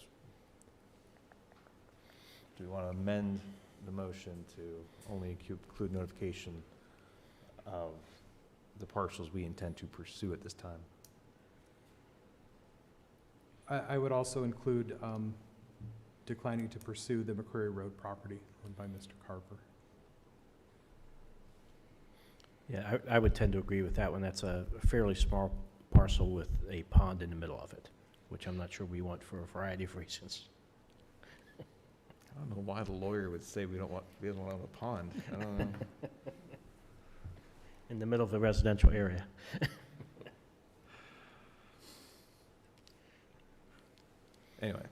[SPEAKER 2] do we want to amend the motion to only include notification of the parcels we intend to pursue at this time?
[SPEAKER 7] I would also include declining to pursue the McCreary Road property owned by Mr. Carver.
[SPEAKER 1] Yeah, I would tend to agree with that one. That's a fairly small parcel with a pond in the middle of it, which I'm not sure we want for a variety of reasons.
[SPEAKER 2] I don't know why the lawyer would say we don't want a pond. I don't know.
[SPEAKER 1] In the middle of the residential area.
[SPEAKER 2] Anyway,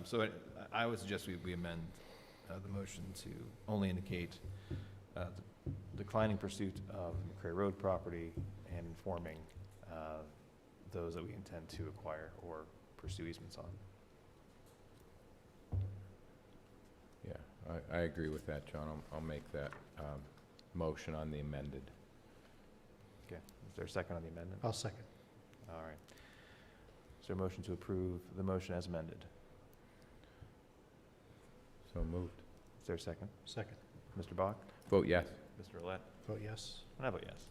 [SPEAKER 2] so I would suggest we amend the motion to only indicate the declining pursuit of McCray Road property and informing those that we intend to acquire or pursue easements on.
[SPEAKER 4] Yeah, I agree with that, John. I'll make that motion on the amended.
[SPEAKER 2] Okay, is there a second on the amendment?
[SPEAKER 3] I'll second.
[SPEAKER 2] All right. Is there a motion to approve the motion as amended?
[SPEAKER 4] So moved.
[SPEAKER 2] Is there a second?
[SPEAKER 3] Second.
[SPEAKER 2] Mr. Bach?
[SPEAKER 4] Vote yes.
[SPEAKER 2] Mr. Roulette?
[SPEAKER 3] Vote yes.
[SPEAKER 2] And I vote yes.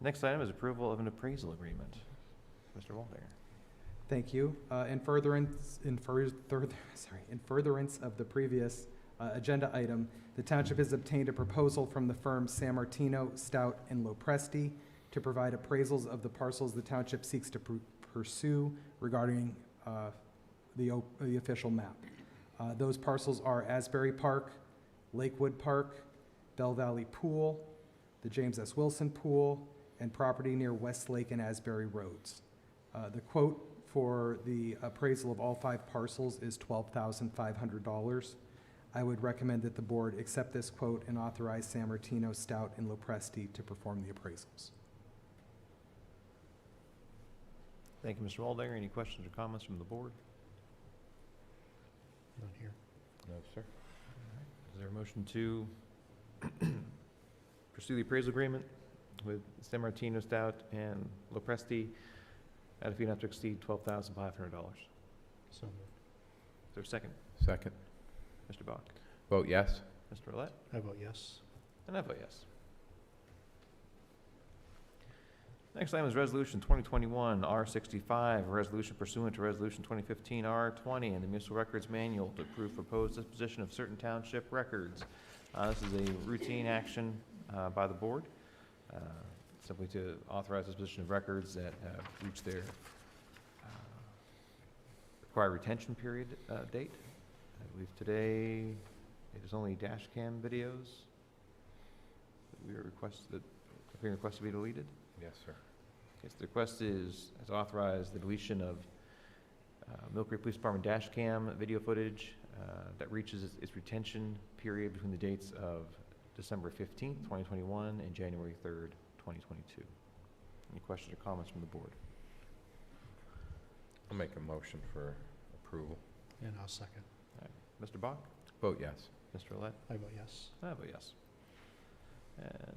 [SPEAKER 2] Next item is approval of an appraisal agreement. Mr. Waldinger.
[SPEAKER 7] Thank you. In furtherance of the previous agenda item, the township has obtained a proposal from the firm San Martino, Stout, and Lopresti to provide appraisals of the parcels the township seeks to pursue regarding the official map. Those parcels are Asbury Park, Lakewood Park, Bell Valley Pool, the James S. Wilson Pool, and property near Westlake and Asbury Roads. The quote for the appraisal of all 5 parcels is $12,500. I would recommend that the board accept this quote and authorize San Martino, Stout, and Lopresti to perform the appraisals.
[SPEAKER 2] Thank you, Mr. Waldinger. Any questions or comments from the board?
[SPEAKER 3] None here.
[SPEAKER 4] No, sir.
[SPEAKER 2] Is there a motion to pursue the appraisal agreement with San Martino, Stout, and Lopresti at a fee not to exceed $12,500? Is
[SPEAKER 3] So moved.
[SPEAKER 2] there a second?
[SPEAKER 4] Second.
[SPEAKER 2] Mr. Bach?
[SPEAKER 4] Vote yes.
[SPEAKER 2] Mr. Roulette?
[SPEAKER 3] I vote yes.
[SPEAKER 2] And I vote yes. Next item is Resolution 2021 R65, a resolution pursuant to Resolution 2015 R20 and the Municipal Records Manual to approve proposed disposition of certain township records. This is a routine action by the board, simply to authorize disposition of records that have reached their required retention period date. I believe today it is only dash cam videos that we are being requested to be deleted.
[SPEAKER 4] Yes, sir.
[SPEAKER 2] Okay, so the request is to authorize the deletion of Mill Creek Police Department dash cam video footage that reaches its retention period between the dates of December 15th, 2021 and January 3rd, 2022. Any questions or comments from the board?
[SPEAKER 4] I'll make a motion for approval.
[SPEAKER 3] And I'll second.
[SPEAKER 2] Mr. Bach?
[SPEAKER 4] Vote yes.
[SPEAKER 2] Mr. Roulette?
[SPEAKER 3] I vote yes.
[SPEAKER 2] I vote yes.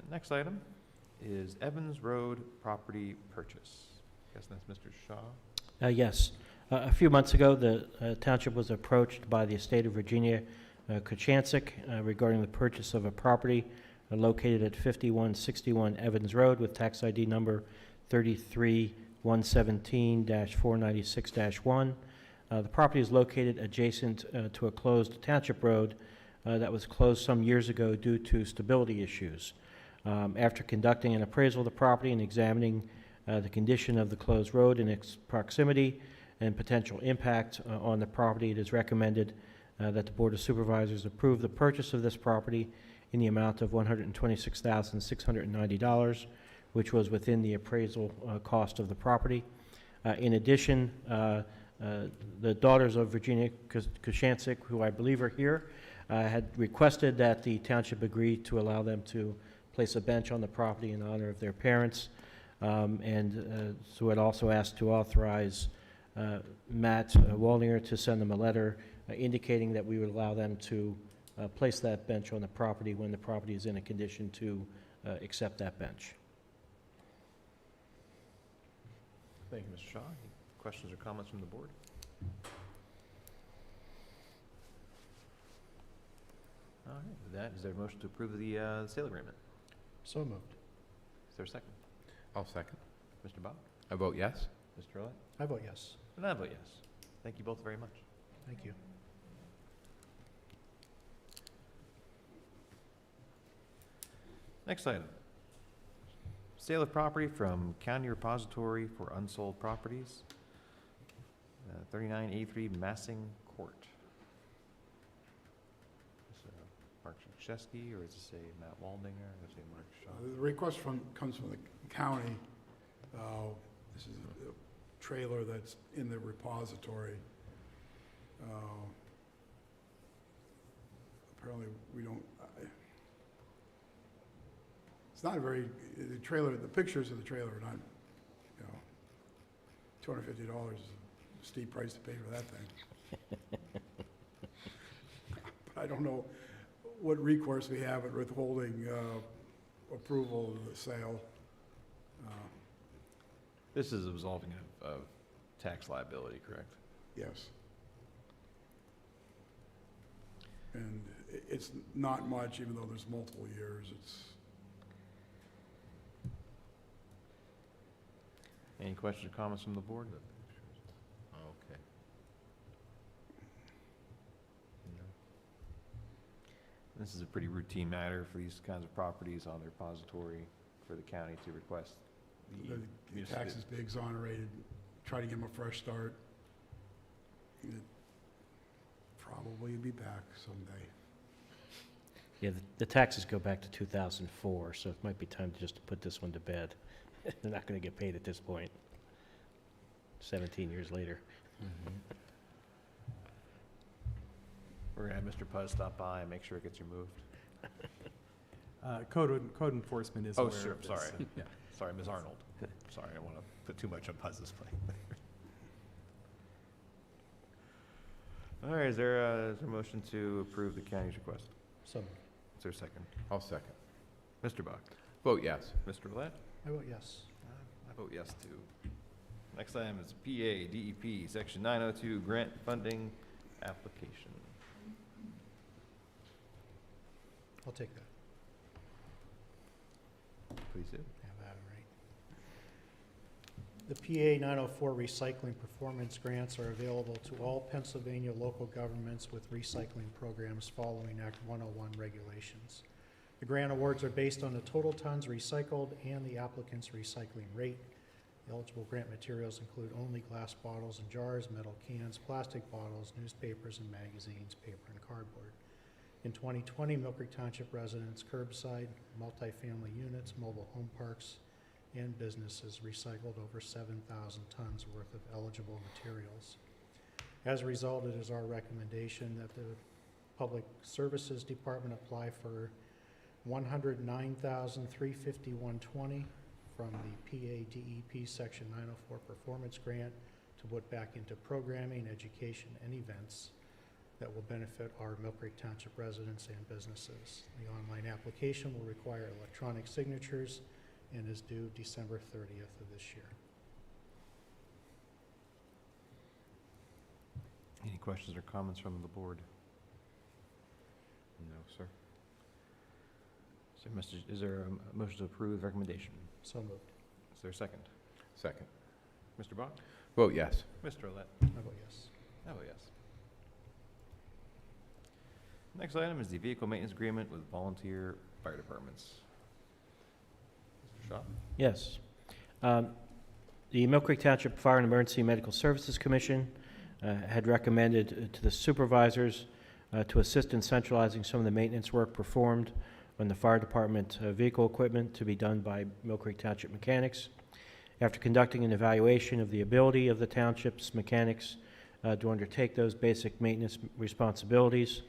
[SPEAKER 2] Next item is Evans Road property purchase. Guess that's Mr. Shaw.
[SPEAKER 1] Yes. A few months ago, the township was approached by the estate of Virginia Kochanczyk regarding the purchase of a property located at 5161 Evans Road with tax ID number 33117-496-1. The property is located adjacent to a closed township road that was closed some years ago due to stability issues. After conducting an appraisal of the property and examining the condition of the closed road and its proximity and potential impact on the property, it is recommended that the Board of Supervisors approve the purchase of this property in the amount of $126,690, which was within the appraisal cost of the property. In addition, the daughters of Virginia Kochanczyk, who I believe are here, had requested that the township agree to allow them to place a bench on the property in honor of their parents, so it also asked to authorize Matt Waldinger to send them a letter indicating that we would allow them to place that bench on the property when the property is in a condition to accept that bench.
[SPEAKER 2] Thank you, Mr. Shaw. Any questions or comments from the board? All right, with that, is there a motion to approve the sale agreement?
[SPEAKER 3] So moved.
[SPEAKER 2] Is there a second?
[SPEAKER 4] I'll second.
[SPEAKER 2] Mr. Bob?
[SPEAKER 4] I vote yes.
[SPEAKER 2] Mr. Roulette?
[SPEAKER 3] I vote yes.
[SPEAKER 2] And I vote yes. Thank you both very much.
[SPEAKER 3] Thank you.
[SPEAKER 2] Next item. Sale of property from County Repository for Unsold Properties, 3983 Massing Court. Is it Mark Chesky, or does it say Matt Waldinger? Does it say Mark Shaw?
[SPEAKER 5] The request comes from the county. This is a trailer that's in the repository. Apparently, we don't, it's not a very, the trailer, the pictures of the trailer are not, you know, $250 is a steep price to pay for that thing. But I don't know what recourse we have at withholding approval of the sale.
[SPEAKER 2] This is absolving of tax liability, correct?
[SPEAKER 5] Yes. And it's not much, even though there's multiple years. It's,
[SPEAKER 2] Any questions or comments from the board?
[SPEAKER 4] Okay.
[SPEAKER 2] This is a pretty routine matter for these kinds of properties on the repository for the county to request the
[SPEAKER 5] the taxes be exonerated, try to give them a fresh start. It probably be back someday.
[SPEAKER 1] Yeah, the taxes go back to 2004, so it might be time just to put this one to bed. They're not going to get paid at this point, 17 years later.
[SPEAKER 2] We're gonna have Mr. Puzz stop by and make sure it gets removed.
[SPEAKER 7] Code enforcement is
[SPEAKER 2] Oh,
[SPEAKER 7] aware
[SPEAKER 2] sure,
[SPEAKER 7] of this.
[SPEAKER 2] sorry.
[SPEAKER 7] Yeah.
[SPEAKER 2] Sorry, Ms. Arnold. Sorry, I don't want to put too much on Puzz's plate. All right, is there a motion to approve the county's request?
[SPEAKER 3] So moved.
[SPEAKER 2] Is there a second?
[SPEAKER 4] I'll second.
[SPEAKER 2] Mr. Bach?
[SPEAKER 4] Vote yes.
[SPEAKER 2] Mr. Roulette?
[SPEAKER 3] I vote yes.
[SPEAKER 2] I vote yes, too. Next item is PA DEP Section 902 Grant Funding Application.
[SPEAKER 3] I'll take that.
[SPEAKER 2] Please do.
[SPEAKER 3] Have that right. The PA 904 recycling performance grants are available to all Pennsylvania local governments with recycling programs following Act 101 regulations. The grant awards are based on the total tons recycled and the applicant's recycling rate. The eligible grant materials include only glass bottles and jars, metal cans, plastic bottles, newspapers and magazines, paper and cardboard. In 2020, Mill Creek Township residents, curbside, multifamily units, mobile home parks, and businesses recycled over 7,000 tons worth of eligible materials. As a result, it is our recommendation that the Public Services Department apply for $109,351.20 from the PA DEP Section 904 Performance Grant to put back into programming, education, and events that will benefit our Mill Creek Township residents and businesses. The online application will require electronic signatures and is due December 30th of this year.
[SPEAKER 2] Any questions or comments from the board?
[SPEAKER 4] No, sir.
[SPEAKER 2] Is there a motion to approve the recommendation?
[SPEAKER 3] So moved.
[SPEAKER 2] Is there a second?
[SPEAKER 4] Second.
[SPEAKER 2] Mr. Bach?
[SPEAKER 4] Vote yes.
[SPEAKER 2] Mr. Roulette?
[SPEAKER 3] I vote yes.
[SPEAKER 2] I vote yes. Next item is the vehicle maintenance agreement with volunteer fire departments. Mr. Shaw?
[SPEAKER 1] Yes. The Mill Creek Township Fire and Emergency Medical Services Commission had recommended to the supervisors to assist in centralizing some of the maintenance work performed on the fire department vehicle equipment to be done by Mill Creek Township mechanics. After conducting an evaluation of the ability of the township's mechanics to undertake those basic maintenance responsibilities,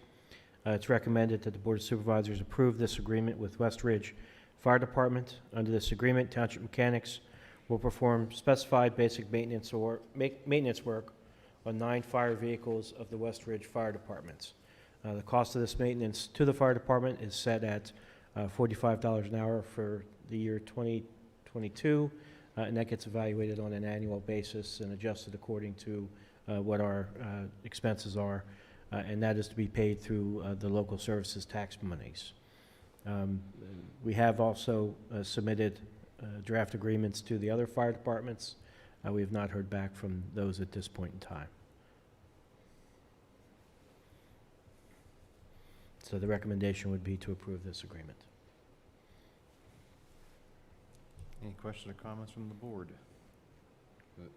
[SPEAKER 1] it's recommended that the Board of Supervisors approve this agreement with West Ridge Fire Department. Under this agreement, township mechanics will perform specified basic maintenance work on 9 fire vehicles of the West Ridge Fire Departments. The cost of this maintenance to the fire department is set at $45 an hour for the year 2022, and that gets evaluated on an annual basis and adjusted according to what our expenses are, and that is to be paid through the local services tax monies. We have also submitted draft agreements to the other fire departments. We have not heard back from those at this point in time. So the recommendation would be to approve this agreement.
[SPEAKER 2] Any questions or comments from the board?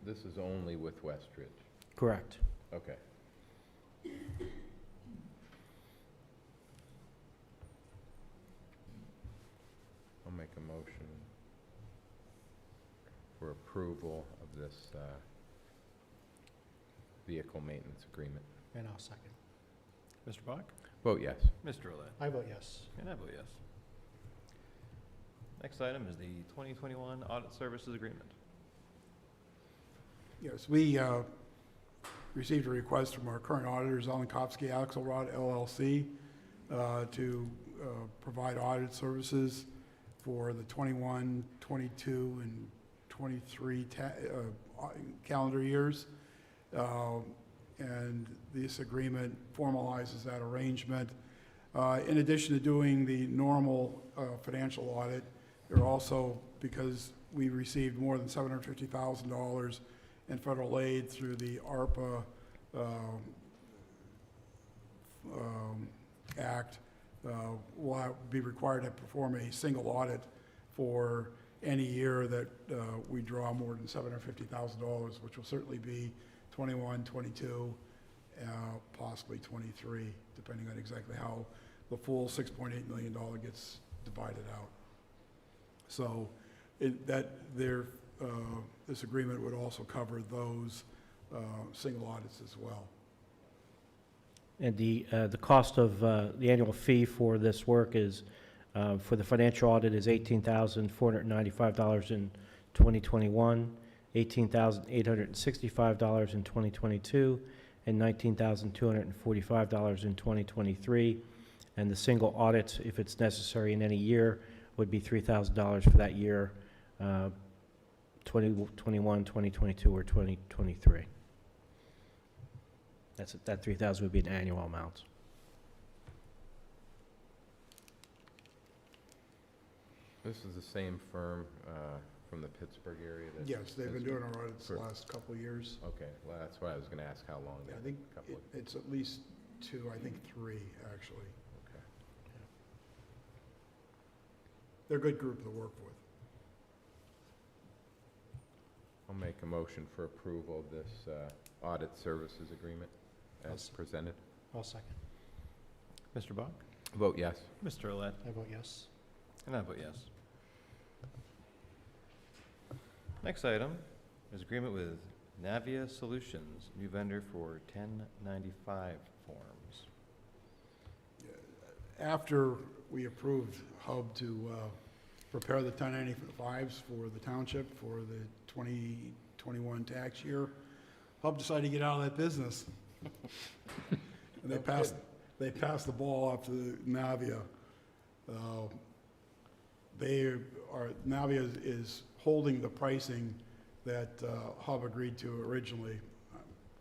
[SPEAKER 4] This is only with Westridge.
[SPEAKER 1] Correct.
[SPEAKER 4] Okay. I'll make a motion for approval of this vehicle maintenance agreement.
[SPEAKER 3] And I'll second.
[SPEAKER 2] Mr. Bach?
[SPEAKER 4] Vote yes.
[SPEAKER 2] Mr. Olet?
[SPEAKER 3] I vote yes.
[SPEAKER 2] And I vote yes. Next item is the 2021 Audit Services Agreement.
[SPEAKER 5] Yes, we received a request from our current auditors, Alenkowski Axelrod LLC, to provide audit services for the 21, 22, and 23 calendar years. And this agreement formalizes that arrangement. In addition to doing the normal financial audit, there are also, because we received more than $750,000 in federal aid through the ARPA Act, we'll be required to perform a single audit for any year that we draw more than $750,000, which will certainly be 21, 22, possibly 23, depending on exactly how the full $6.8 million gets divided out. So this agreement would also cover those single audits as well.
[SPEAKER 1] And the cost of the annual fee for this work is, for the financial audit, is $18,495 in 2021, $18,865 in 2022, and $19,245 in 2023. And the single audit, if it's necessary in any year, would be $3,000 for that year, 2021, 2022, or 2023. That $3,000 would be an annual amount.
[SPEAKER 4] This is the same firm from the Pittsburgh area that...
[SPEAKER 5] Yes, they've been doing our audits the
[SPEAKER 4] for-
[SPEAKER 5] last couple of years.
[SPEAKER 4] Okay, well, that's why I was going to ask how long.
[SPEAKER 5] I think it's at least 2, I think 3, actually.
[SPEAKER 4] Okay.
[SPEAKER 5] They're a good group to work with.
[SPEAKER 4] I'll make a motion for approval of this audit services agreement as presented.
[SPEAKER 3] I'll second.
[SPEAKER 2] Mr. Bach?
[SPEAKER 4] Vote yes.
[SPEAKER 2] Mr. Olet?
[SPEAKER 3] I vote yes.
[SPEAKER 2] And I vote yes. Next item is agreement with Navia Solutions, new vendor for 1095 forms.
[SPEAKER 5] After we approved Hub to prepare the 1095s for the township for the 2021 tax year, Hub decided to get out of that business. And they passed the ball off to Navia. Navia is holding the pricing that Hub agreed to originally.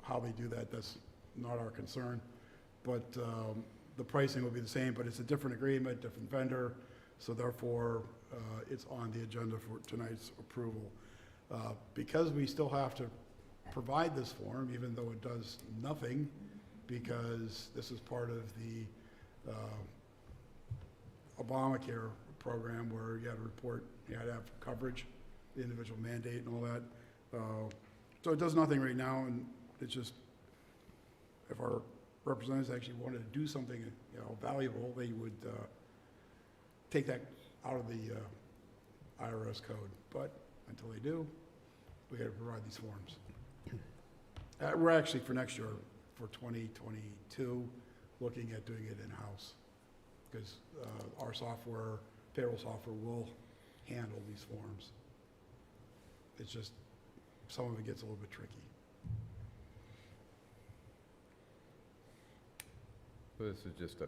[SPEAKER 5] How they do that, that's not our concern. But the pricing will be the same, but it's a different agreement, different vendor, so therefore it's on the agenda for tonight's approval. Because we still have to provide this form, even though it does nothing, because this is part of the Obamacare program where you had to report, you had to have coverage, the individual mandate and all that. So it does nothing right now, and it's just, if our representatives actually wanted to do something, valuable, they would take that out of the IRS code. But until they do, we got to provide these forms. We're actually, for next year, for 2022, looking at doing it in-house, because our software, payroll software, will handle these forms. It's just, some of it gets a little bit tricky.
[SPEAKER 4] So this is just a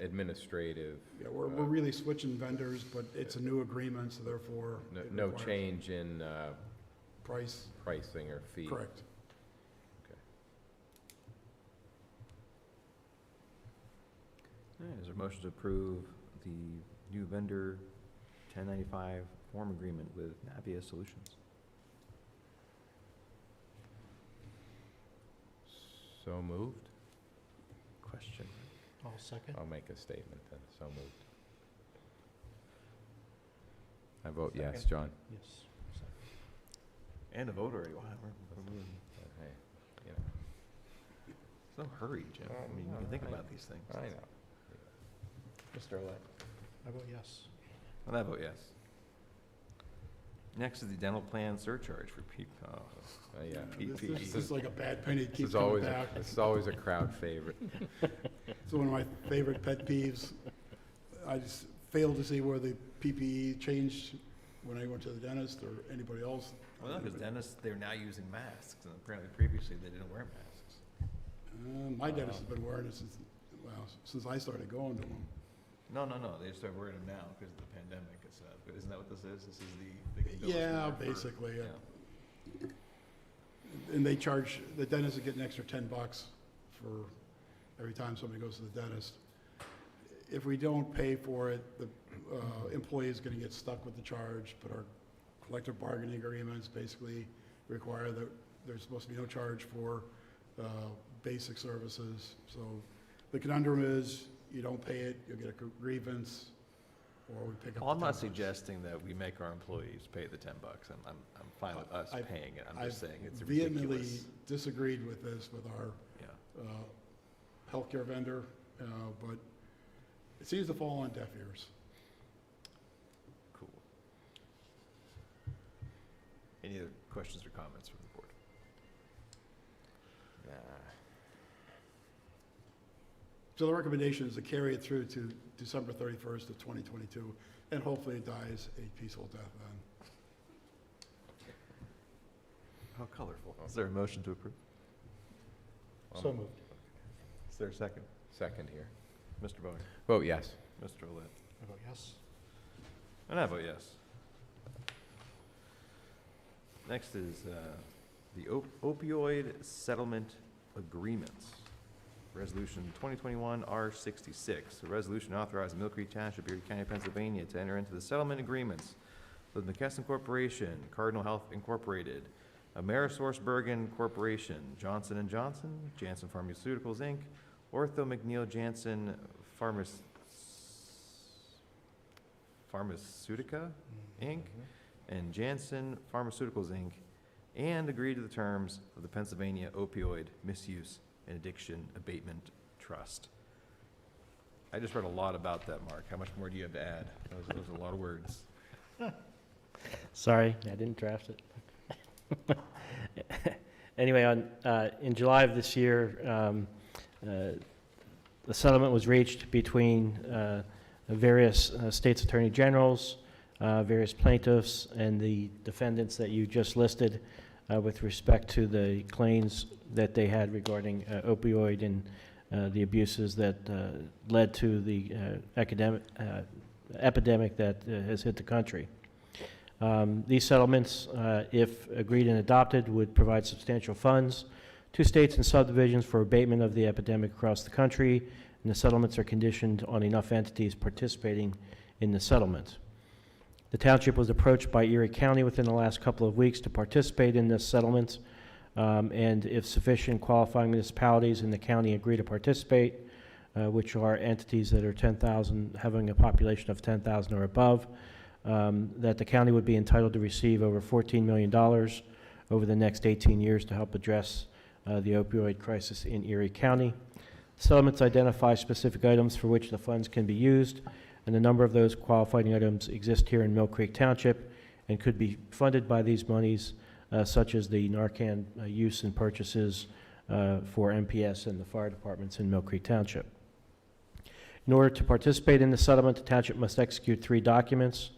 [SPEAKER 4] administrative,
[SPEAKER 5] Yeah, we're really switching vendors, but it's a new agreement, so therefore. it
[SPEAKER 4] no
[SPEAKER 5] requires
[SPEAKER 4] change in
[SPEAKER 5] Price,
[SPEAKER 4] pricing or fee?
[SPEAKER 5] correct.
[SPEAKER 2] All right, is there a motion to approve the new vendor 1095 form agreement with Navia Solutions?
[SPEAKER 4] So moved?
[SPEAKER 2] Question.
[SPEAKER 3] I'll second.
[SPEAKER 4] I'll make a statement then, so moved. I vote yes,
[SPEAKER 2] Second.
[SPEAKER 4] John.
[SPEAKER 3] Yes.
[SPEAKER 2] And a vote already. Wow, we're
[SPEAKER 4] Hey, you know,
[SPEAKER 2] so hurry, Jim. I mean, you can think about these things.
[SPEAKER 4] I know.
[SPEAKER 2] Mr. Olet.
[SPEAKER 3] I vote yes.
[SPEAKER 2] And I vote yes. Next is the dental plan surcharge for people.
[SPEAKER 4] Yeah.
[SPEAKER 5] This is like a bad penny, it
[SPEAKER 4] This
[SPEAKER 5] keeps
[SPEAKER 4] is
[SPEAKER 5] coming
[SPEAKER 4] always,
[SPEAKER 5] back.
[SPEAKER 4] this is always a crowd favorite.
[SPEAKER 5] It's one of my favorite pet peeves. I just failed to see where the PPE changed when I went to the dentist or anybody else.
[SPEAKER 2] Well, because dentists, they're now using masks, and apparently previously they didn't wear masks.
[SPEAKER 5] My dentist has been wearing it since I started going to them.
[SPEAKER 2] No, they just started wearing them now because of the pandemic. But isn't that what this is? This is the condolences
[SPEAKER 5] Yeah,
[SPEAKER 2] for-
[SPEAKER 5] basically, yeah.
[SPEAKER 2] yeah.
[SPEAKER 5] And they charge, the dentist will get an extra $10 for every time somebody goes to the dentist. If we don't pay for it, the employee is gonna get stuck with the charge, but our collective bargaining agreements basically require that there's supposed to be no charge for basic services. So the conundrum is, you don't pay it, you'll get a grievance, or we pick up.
[SPEAKER 2] Well, I'm
[SPEAKER 5] the
[SPEAKER 2] not
[SPEAKER 5] $10.
[SPEAKER 2] suggesting that we make our employees pay the $10. I'm fine with us
[SPEAKER 5] I've-
[SPEAKER 2] paying it. I'm
[SPEAKER 5] I've
[SPEAKER 2] just saying it's
[SPEAKER 5] vehemently
[SPEAKER 2] ridiculous.
[SPEAKER 5] disagreed with this with our
[SPEAKER 2] Yeah.
[SPEAKER 5] healthcare vendor, but it seems to fall on deaf ears.
[SPEAKER 2] Cool. Any other questions or comments from the board?
[SPEAKER 5] So the recommendation is to carry it through to December 31st of 2022, and hopefully it dies a peaceful death then.
[SPEAKER 2] How colorful. Is there a motion to approve?
[SPEAKER 3] So moved.
[SPEAKER 2] Is there a second?
[SPEAKER 4] Second here.
[SPEAKER 2] Mr. Bowen?
[SPEAKER 4] Vote yes.
[SPEAKER 2] Mr. Olet?
[SPEAKER 3] I vote yes.
[SPEAKER 2] And I vote yes. Next is the opioid settlement agreements. Resolution 2021 R66, a resolution authorizing Mill Creek Township, Erie County, Pennsylvania to enter into the settlement agreements with Mch Corporation, Cardinal Health Incorporated, AmerisourceBergen Corporation, Johnson & Johnson, Janssen Pharmaceuticals, Inc., Ortho McNeil Janssen Pharmaceutica, Inc., and Janssen Pharmaceuticals, Inc., and agree to the terms of the Pennsylvania Opioid Misuse and Addiction Abatement Trust. I just read a lot about that, Mark. How much more do you have to add? Those are a lot of words.
[SPEAKER 1] Sorry, I didn't draft it. Anyway, in July of this year, the settlement was reached between various states' attorney generals, various plaintiffs, and the defendants that you just listed with respect to the claims that they had regarding opioid and the abuses that led to the epidemic that has hit the country. These settlements, if agreed and adopted, would provide substantial funds to states and subdivisions for abatement of the epidemic across the country, and the settlements are conditioned on enough entities participating in the settlement. The township was approached by Erie County within the last couple of weeks to participate in this settlement, and if sufficient qualifying municipalities in the county agree to participate, which are entities that are 10,000, having a population of 10,000 or above, that the county would be entitled to receive over $14 million over the next 18 years to help address the opioid crisis in Erie County. Settlements identify specific items for which the funds can be used, and a number of those qualifying items exist here in Mill Creek Township and could be funded by these monies, such as the Narcan use and purchases for MPS and the fire departments in Mill Creek Township. In order to participate in the settlement, the township must execute 3 documents: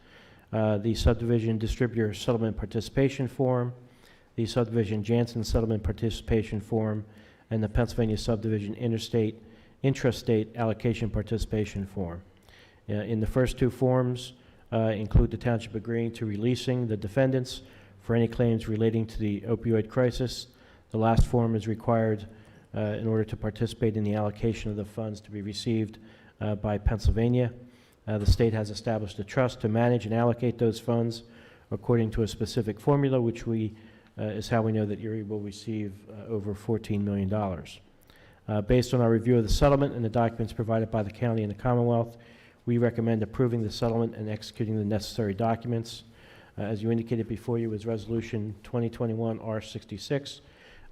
[SPEAKER 1] the Subdivision Distributor Settlement Participation Form, the Subdivision Janssen Settlement Participation Form, and the Pennsylvania Subdivision Interstate intrastate allocation participation form. In the first two forms include the township agreeing to releasing the defendants for any claims relating to the opioid crisis. The last form is required in order to participate in the allocation of the funds to be received by Pennsylvania. The state has established a trust to manage and allocate those funds according to a specific formula, which is how we know that Erie will receive over $14 million. Based on our review of the settlement and the documents provided by the county and the Commonwealth, we recommend approving the settlement and executing the necessary documents. As you indicated before you is Resolution 2021 R66,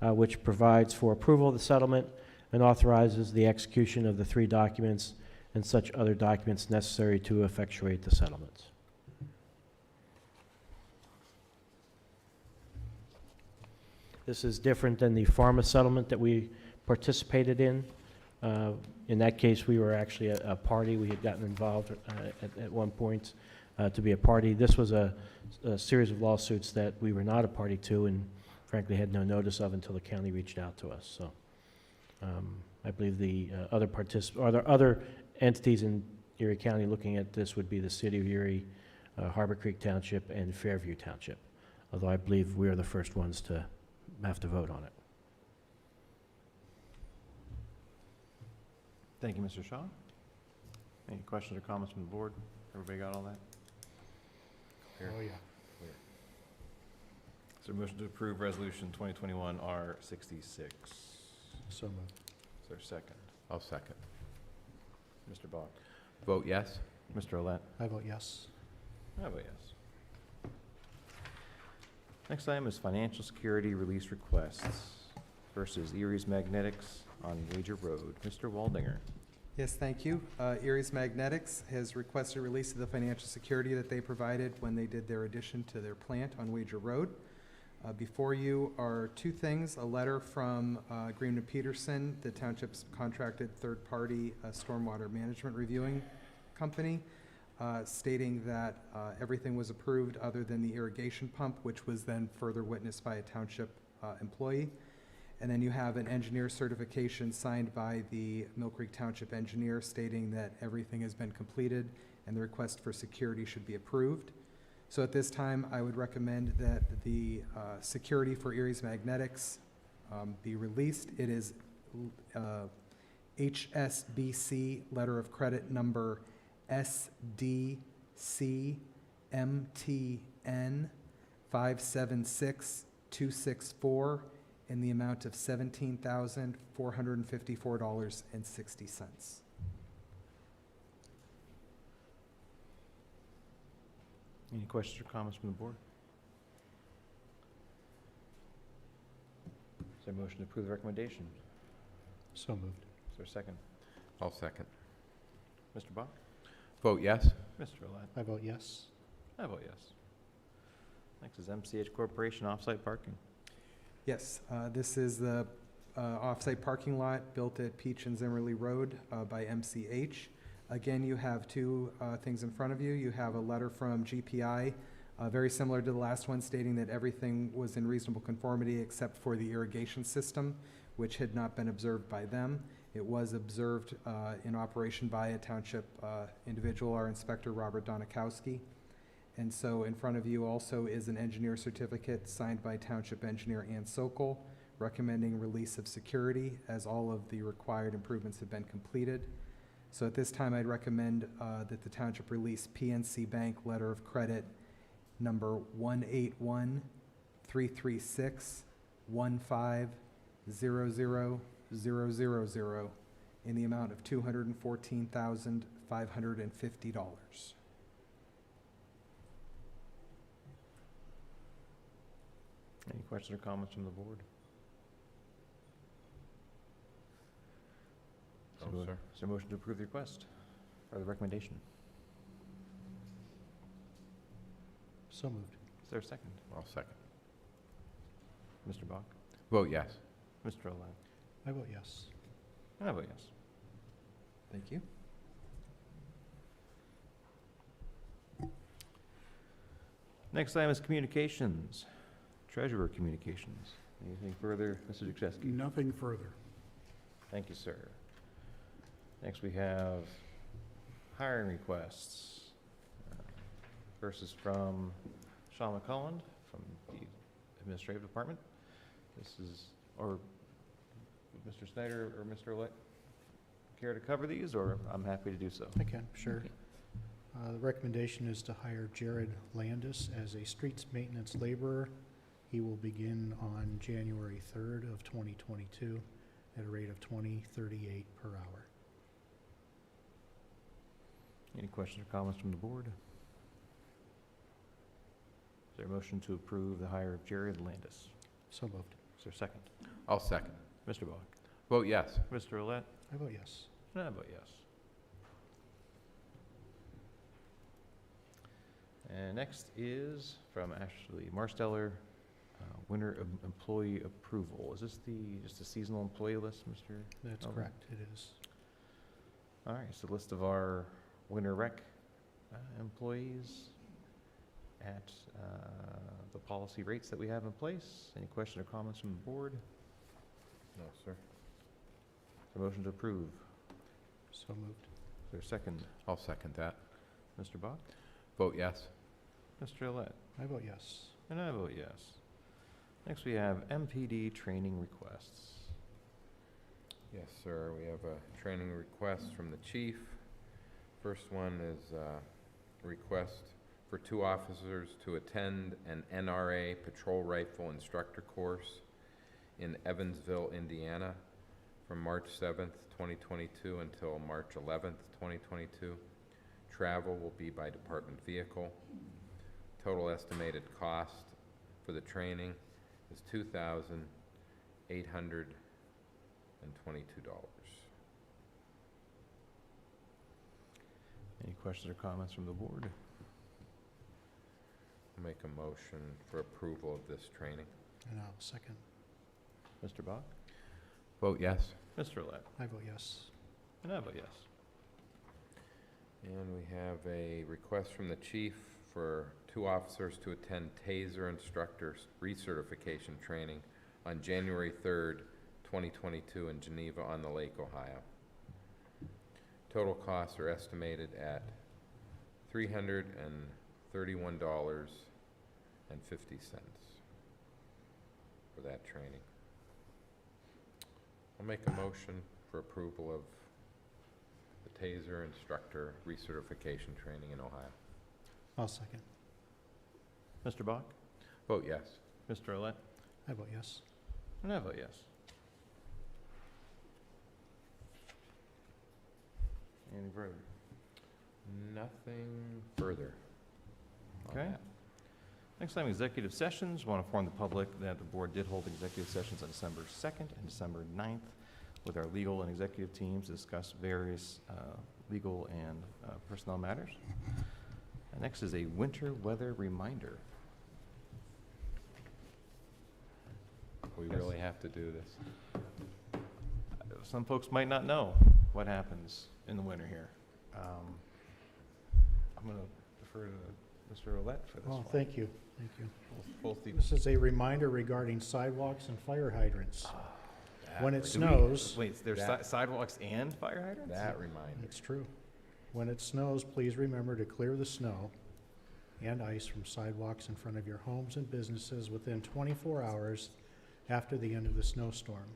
[SPEAKER 1] which provides for approval of the settlement and authorizes the execution of the 3 documents and such other documents necessary to effectuate the settlements. This is different than the pharma settlement that we participated in. In that case, we were actually a party. We had gotten involved at one point to be a party. This was a series of lawsuits that we were not a party to and frankly had no notice of until the county reached out to us. So I believe the other entities in Erie County looking at this would be the City of Erie, Harbor Creek Township, and Fairview Township, although I believe we are the first ones to have to vote on it.
[SPEAKER 2] Thank you, Mr. Shaw. Any questions or comments from the board? Everybody got all that?
[SPEAKER 3] Oh, yeah.
[SPEAKER 2] Is there a motion to approve Resolution 2021 R66?
[SPEAKER 3] So moved.
[SPEAKER 2] Is there a second?
[SPEAKER 4] I'll second.
[SPEAKER 2] Mr. Bach?
[SPEAKER 4] Vote yes?
[SPEAKER 2] Mr. Olet?
[SPEAKER 3] I vote yes.
[SPEAKER 2] I vote yes. Next item is financial security release requests versus Erie's Magnetics on Wager Road. Mr. Waldinger.
[SPEAKER 7] Yes, thank you. Erie's Magnetics has requested release of the financial security that they provided when they did their addition to their plant on Wager Road. Before you are 2 things: a letter from Green and Peterson, the township's contracted third-party stormwater management reviewing company, stating that everything was approved other than the irrigation pump, which was then further witnessed by a township employee. And then you have an engineer certification signed by the Mill Creek Township engineer stating that everything has been completed and the request for security should be approved. So at this time, I would recommend that the security for Erie's Magnetics be released. It is HSBC letter of credit number SDCMTN 576264 in the amount of $17,454.60.
[SPEAKER 2] Any questions or comments from the board? Is there a motion to approve the recommendation?
[SPEAKER 3] So moved.
[SPEAKER 2] Is there a second?
[SPEAKER 4] I'll second.
[SPEAKER 2] Mr. Bach?
[SPEAKER 4] Vote yes?
[SPEAKER 2] Mr. Olet?
[SPEAKER 3] I vote yes.
[SPEAKER 2] I vote yes. Next is Mch Corporation off-site parking.
[SPEAKER 7] Yes, this is the off-site parking lot built at Peach and Zimmerly Road by MCH. Again, you have 2 things in front of you. You have a letter from GPI, very similar to the last one, stating that everything was in reasonable conformity except for the irrigation system, which had not been observed by them. It was observed in operation by a township individual, our inspector, Robert Donikowski. And so in front of you also is an engineer certificate signed by Township Engineer Ann Sokol, recommending release of security as all of the required improvements have been completed. So at this time, I'd recommend that the township release PNC Bank letter of credit number 181-336-1500000 in the amount of $214,550.
[SPEAKER 2] Any questions or comments from the board?
[SPEAKER 4] No, sir.
[SPEAKER 2] Is there a motion to approve the request or the recommendation?
[SPEAKER 3] So moved.
[SPEAKER 2] Is there a second?
[SPEAKER 4] I'll second.
[SPEAKER 2] Mr. Bach?
[SPEAKER 4] Vote yes?
[SPEAKER 2] Mr. Olet?
[SPEAKER 3] I vote yes.
[SPEAKER 2] I vote yes.
[SPEAKER 7] Thank you.
[SPEAKER 2] Next item is communications. Treasurer Communications. Anything further, Mr. Duchesky?
[SPEAKER 5] Nothing further.
[SPEAKER 2] Thank you, sir. Next, we have hiring requests. First is from Sean McCullen from the Administrative Department. This is, or Mr. Snyder or Mr. Light, care to cover these, or I'm happy to do so?
[SPEAKER 3] I can, sure. The recommendation is to hire Jared Landis as a streets maintenance laborer. He will begin on January 3rd of 2022 at a rate of $20.38 per hour.
[SPEAKER 2] Any questions or comments from the board? Is there a motion to approve the hire of Jared Landis?
[SPEAKER 3] So moved.
[SPEAKER 2] Is there a second?
[SPEAKER 4] I'll second.
[SPEAKER 2] Mr. Bach?
[SPEAKER 4] Vote yes.
[SPEAKER 2] Mr. Roulette?
[SPEAKER 3] I vote yes.
[SPEAKER 2] And I vote yes. And next is from Ashley Marsteller, winter employee approval. Is this just a seasonal employee list, Mr.?
[SPEAKER 3] That's
[SPEAKER 2] Melvin?
[SPEAKER 3] correct, it is.
[SPEAKER 2] All right, so list of our winter rec employees at the policy rates that we have in place. Any questions or comments from the board?
[SPEAKER 4] No, sir.
[SPEAKER 2] Is there a motion to approve?
[SPEAKER 3] So moved.
[SPEAKER 2] Is there a second?
[SPEAKER 4] I'll second that.
[SPEAKER 2] Mr. Bach?
[SPEAKER 4] Vote yes.
[SPEAKER 2] Mr. Olet?
[SPEAKER 3] I vote yes.
[SPEAKER 2] And I vote yes. Next, we have MPD training requests.
[SPEAKER 4] Yes, sir. We have a training request from the chief. First one is a request for 2 officers to attend an NRA patrol rifle instructor course in Evansville, Indiana, from March 7th, 2022 until March 11th, 2022. Travel will be by department vehicle. Total estimated cost for the training is $2,822.
[SPEAKER 2] Any questions or comments from the board?
[SPEAKER 4] I'll make a motion for approval of this training.
[SPEAKER 3] And I'll second.
[SPEAKER 2] Mr. Bach?
[SPEAKER 4] Vote yes.
[SPEAKER 2] Mr. Olet?
[SPEAKER 3] I vote yes.
[SPEAKER 2] And I vote yes.
[SPEAKER 4] And we have a request from the chief for 2 officers to attend Taser instructors recertification training on January 3rd, 2022 in Geneva on the Lake, Ohio. Total costs are estimated at $331.50 for that training. I'll make a motion for approval of the Taser instructor recertification training in Ohio.
[SPEAKER 3] I'll second.
[SPEAKER 2] Mr. Bach?
[SPEAKER 4] Vote yes.
[SPEAKER 2] Mr. Olet?
[SPEAKER 3] I vote yes.
[SPEAKER 2] And I vote yes. Any further?
[SPEAKER 4] Nothing further. on
[SPEAKER 2] Okay.
[SPEAKER 4] that.
[SPEAKER 2] Next time, executive sessions. Want to inform the public that the board did hold executive sessions on December 2nd and December 9th with our legal and executive teams to discuss various legal and personnel matters. And next is a winter weather reminder.
[SPEAKER 4] We
[SPEAKER 2] Yes.
[SPEAKER 4] really have to do this.
[SPEAKER 2] Some folks might not know what happens in the winter here. I'm going to defer to Mr. Olet for this
[SPEAKER 3] Well,
[SPEAKER 2] one.
[SPEAKER 3] thank you, thank you.
[SPEAKER 2] Both the-
[SPEAKER 3] This is a reminder regarding sidewalks and fire hydrants. When it
[SPEAKER 2] Do we-
[SPEAKER 3] snows,
[SPEAKER 2] Wait, there's
[SPEAKER 4] That-
[SPEAKER 2] sidewalks and fire hydrants?
[SPEAKER 4] That reminder.
[SPEAKER 3] it's true. When it snows, please remember to clear the snow and ice from sidewalks in front of your homes and businesses within 24 hours after the end of the snowstorm.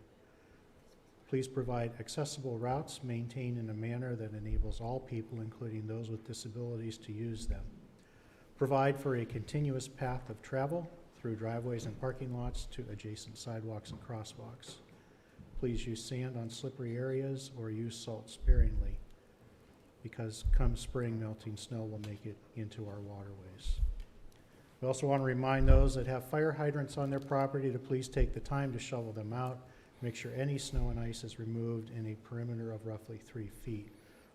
[SPEAKER 3] Please provide accessible routes maintained in a manner that enables all people, including those with disabilities, to use them. Provide for a continuous path of travel through driveways and parking lots to adjacent sidewalks and crosswalks. Please use sand on slippery areas or use salt sparingly, because come spring, melting snow will make it into our waterways. We also want to remind those that have fire hydrants on their property to please take the time to shovel them out. Make sure any snow and ice is removed in a perimeter of roughly 3 feet.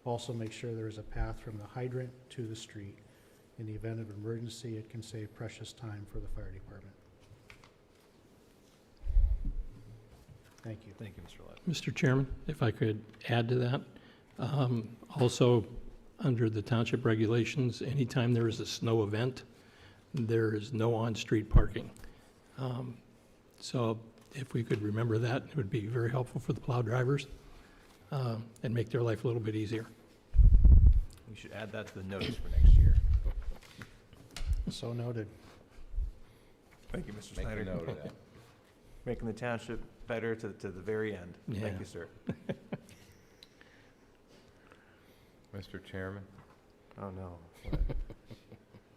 [SPEAKER 3] Also, make sure there is a path from the hydrant to the street. In the event of emergency, it can save precious time for the fire department. Thank you.
[SPEAKER 2] Thank you, Mr. Olet.
[SPEAKER 6] Mr. Chairman, if I could add to that, also, under the township regulations, anytime there is a snow event, there is no on-street parking. So if we could remember that, it would be very helpful for the plow drivers. and make their life a little bit easier.
[SPEAKER 2] We should add that to the notice for next year.
[SPEAKER 3] So noted.
[SPEAKER 2] Thank you, Mr.
[SPEAKER 4] Make a
[SPEAKER 2] Snyder.
[SPEAKER 4] note of that.
[SPEAKER 2] Making the township better to the very end.
[SPEAKER 6] Yeah.
[SPEAKER 2] Thank you, sir.
[SPEAKER 4] Mr. Chairman,
[SPEAKER 2] Oh, no.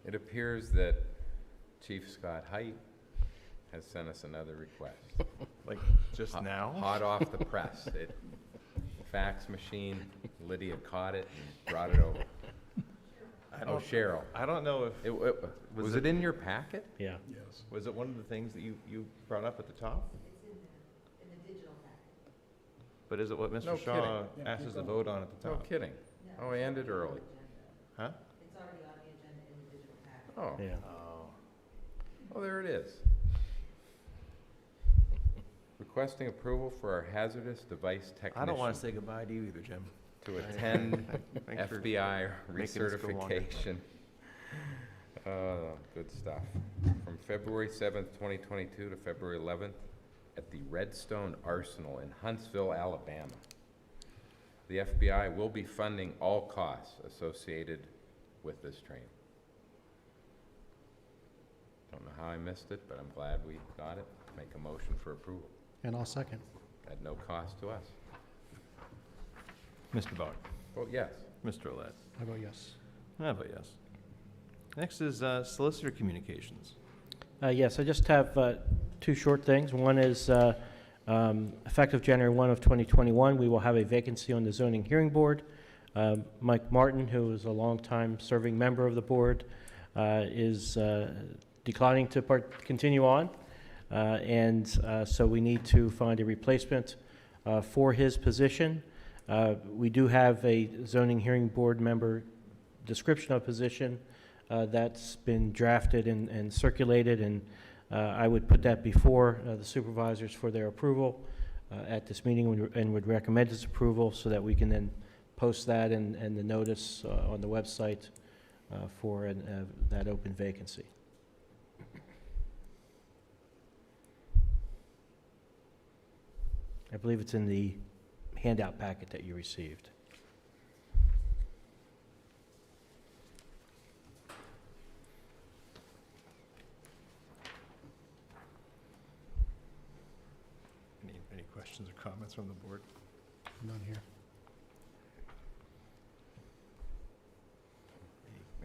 [SPEAKER 4] it appears that Chief Scott Height has sent us another request.
[SPEAKER 2] Like, just
[SPEAKER 4] Hot-
[SPEAKER 2] now?
[SPEAKER 4] Hot off the press. Fax machine, Lydia caught it and brought it over.
[SPEAKER 2] I
[SPEAKER 4] Oh,
[SPEAKER 2] don't,
[SPEAKER 4] Cheryl.
[SPEAKER 2] I don't know if,
[SPEAKER 4] Was it in your packet?
[SPEAKER 1] Yeah.
[SPEAKER 5] Yes.
[SPEAKER 2] was it one of the things that you brought up at the top? But is it what
[SPEAKER 4] No
[SPEAKER 2] Mr. Shaw
[SPEAKER 4] kidding.
[SPEAKER 5] Yeah,
[SPEAKER 2] asked us
[SPEAKER 5] keep
[SPEAKER 2] to
[SPEAKER 5] going.
[SPEAKER 2] vote on at the
[SPEAKER 4] No
[SPEAKER 2] top?
[SPEAKER 4] kidding. Oh, I ended early.
[SPEAKER 2] Huh?
[SPEAKER 4] Oh,
[SPEAKER 1] Yeah.
[SPEAKER 2] Oh.
[SPEAKER 4] oh, there it is. Requesting approval for our hazardous device technician.
[SPEAKER 2] I don't want to say goodbye to you either, Jim.
[SPEAKER 4] To attend
[SPEAKER 2] Thanks for
[SPEAKER 4] FBI
[SPEAKER 2] making us go longer.
[SPEAKER 4] recertification. Good stuff. From February 7th, 2022 to February 11th at the Redstone Arsenal in Huntsville, Alabama. The FBI will be funding all costs associated with this training. Don't know how I missed it, but I'm glad we got it. Make a motion for approval.
[SPEAKER 3] And I'll second.
[SPEAKER 4] At no cost to us.
[SPEAKER 2] Mr. Bach.
[SPEAKER 4] Vote yes.
[SPEAKER 2] Mr. Olet.
[SPEAKER 3] I vote yes.
[SPEAKER 2] I vote yes. Next is Solicitor Communications.
[SPEAKER 1] Yes, I just have two short things. One is effective January 1 of 2021, we will have a vacancy on the Zoning Hearing Board. Mike Martin, who is a longtime serving member of the board, is declining to continue on. So we need to find a replacement for his position. We do have a Zoning Hearing Board member description of position that's been drafted and circulated, and I would put that before the supervisors for their approval at this meeting and would recommend its approval so that we can then post that and the notice on the website for that open vacancy. I believe it's in the handout packet that you received.
[SPEAKER 2] Any questions or comments from the board?
[SPEAKER 3] None here.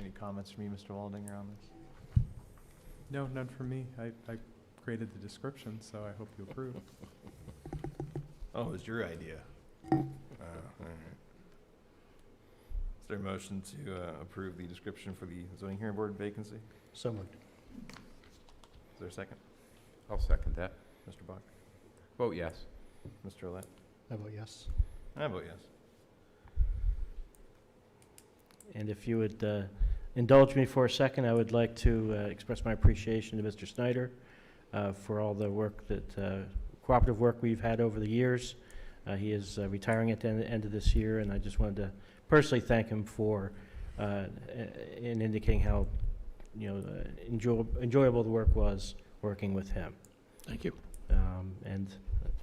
[SPEAKER 2] Any comments from you, Mr. Waldinger, on this?
[SPEAKER 7] No, none from me. I created the description, so I hope you approve.
[SPEAKER 2] Oh, it was your idea. All right. Is there a motion to approve the description for the zoning hearing board vacancy?
[SPEAKER 3] So moved.
[SPEAKER 2] Is there a second?
[SPEAKER 4] I'll second that.
[SPEAKER 2] Mr. Bach?
[SPEAKER 4] Vote yes.
[SPEAKER 2] Mr. Olet?
[SPEAKER 3] I vote yes.
[SPEAKER 2] I vote yes.
[SPEAKER 1] And if you would indulge me for a second, I would like to express my appreciation to Mr. Snyder for all the work that, cooperative work we've had over the years. He is retiring at the end of this year, and I just wanted to personally thank him for in indicating how, enjoyable the work was working with him.
[SPEAKER 6] Thank you.
[SPEAKER 1] And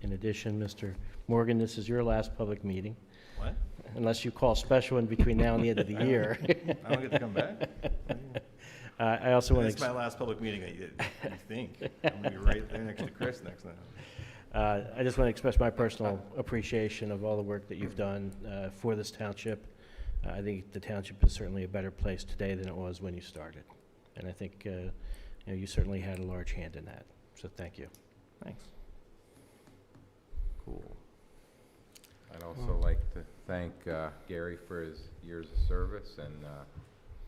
[SPEAKER 1] in addition, Mr. Morgan, this is your last public meeting,
[SPEAKER 2] What?
[SPEAKER 1] unless you call special in between now and the end of the year.
[SPEAKER 2] I don't get to come back?
[SPEAKER 1] I also want
[SPEAKER 2] This is
[SPEAKER 1] to.
[SPEAKER 2] my last public meeting, you think. I'm going to be right there next to Chris next time.
[SPEAKER 1] I just want to express my personal appreciation of all the work that you've done for this township. I think the township is certainly a better place today than it was when you started. And I think you certainly had a large hand in that. So thank you.
[SPEAKER 2] Thanks. Cool.
[SPEAKER 4] I'd also like to thank Gary for his years of service, and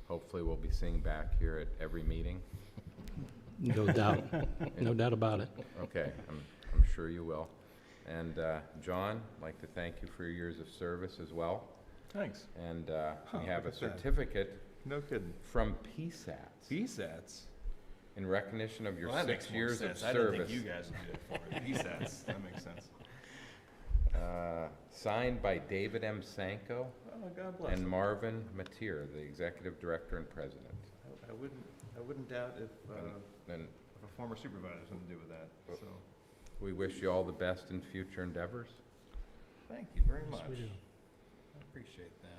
[SPEAKER 4] hopefully we'll be seeing back here at every meeting.
[SPEAKER 6] No doubt. No doubt about it.
[SPEAKER 4] Okay, I'm sure you will. And John, I'd like to thank you for your years of service as well.
[SPEAKER 2] Thanks.
[SPEAKER 4] And we
[SPEAKER 2] look
[SPEAKER 4] have a
[SPEAKER 2] at that.
[SPEAKER 4] certificate
[SPEAKER 2] No kidding.
[SPEAKER 4] from PSATs
[SPEAKER 2] PSATs?
[SPEAKER 4] in recognition of your
[SPEAKER 2] Well, that makes
[SPEAKER 4] 6
[SPEAKER 2] more
[SPEAKER 4] years of
[SPEAKER 2] sense. I didn't think
[SPEAKER 4] service.
[SPEAKER 2] you guys would do it for me. PSATs, that makes sense.
[SPEAKER 4] Signed by David M. Sanko
[SPEAKER 2] Oh, God bless.
[SPEAKER 4] and Marvin Mateer, the executive director and president.
[SPEAKER 2] I wouldn't doubt if
[SPEAKER 4] And
[SPEAKER 2] a former supervisor has something to do with that, so.
[SPEAKER 4] we wish you all the best in future endeavors.
[SPEAKER 2] Thank you very much.
[SPEAKER 3] we do.
[SPEAKER 2] I appreciate that.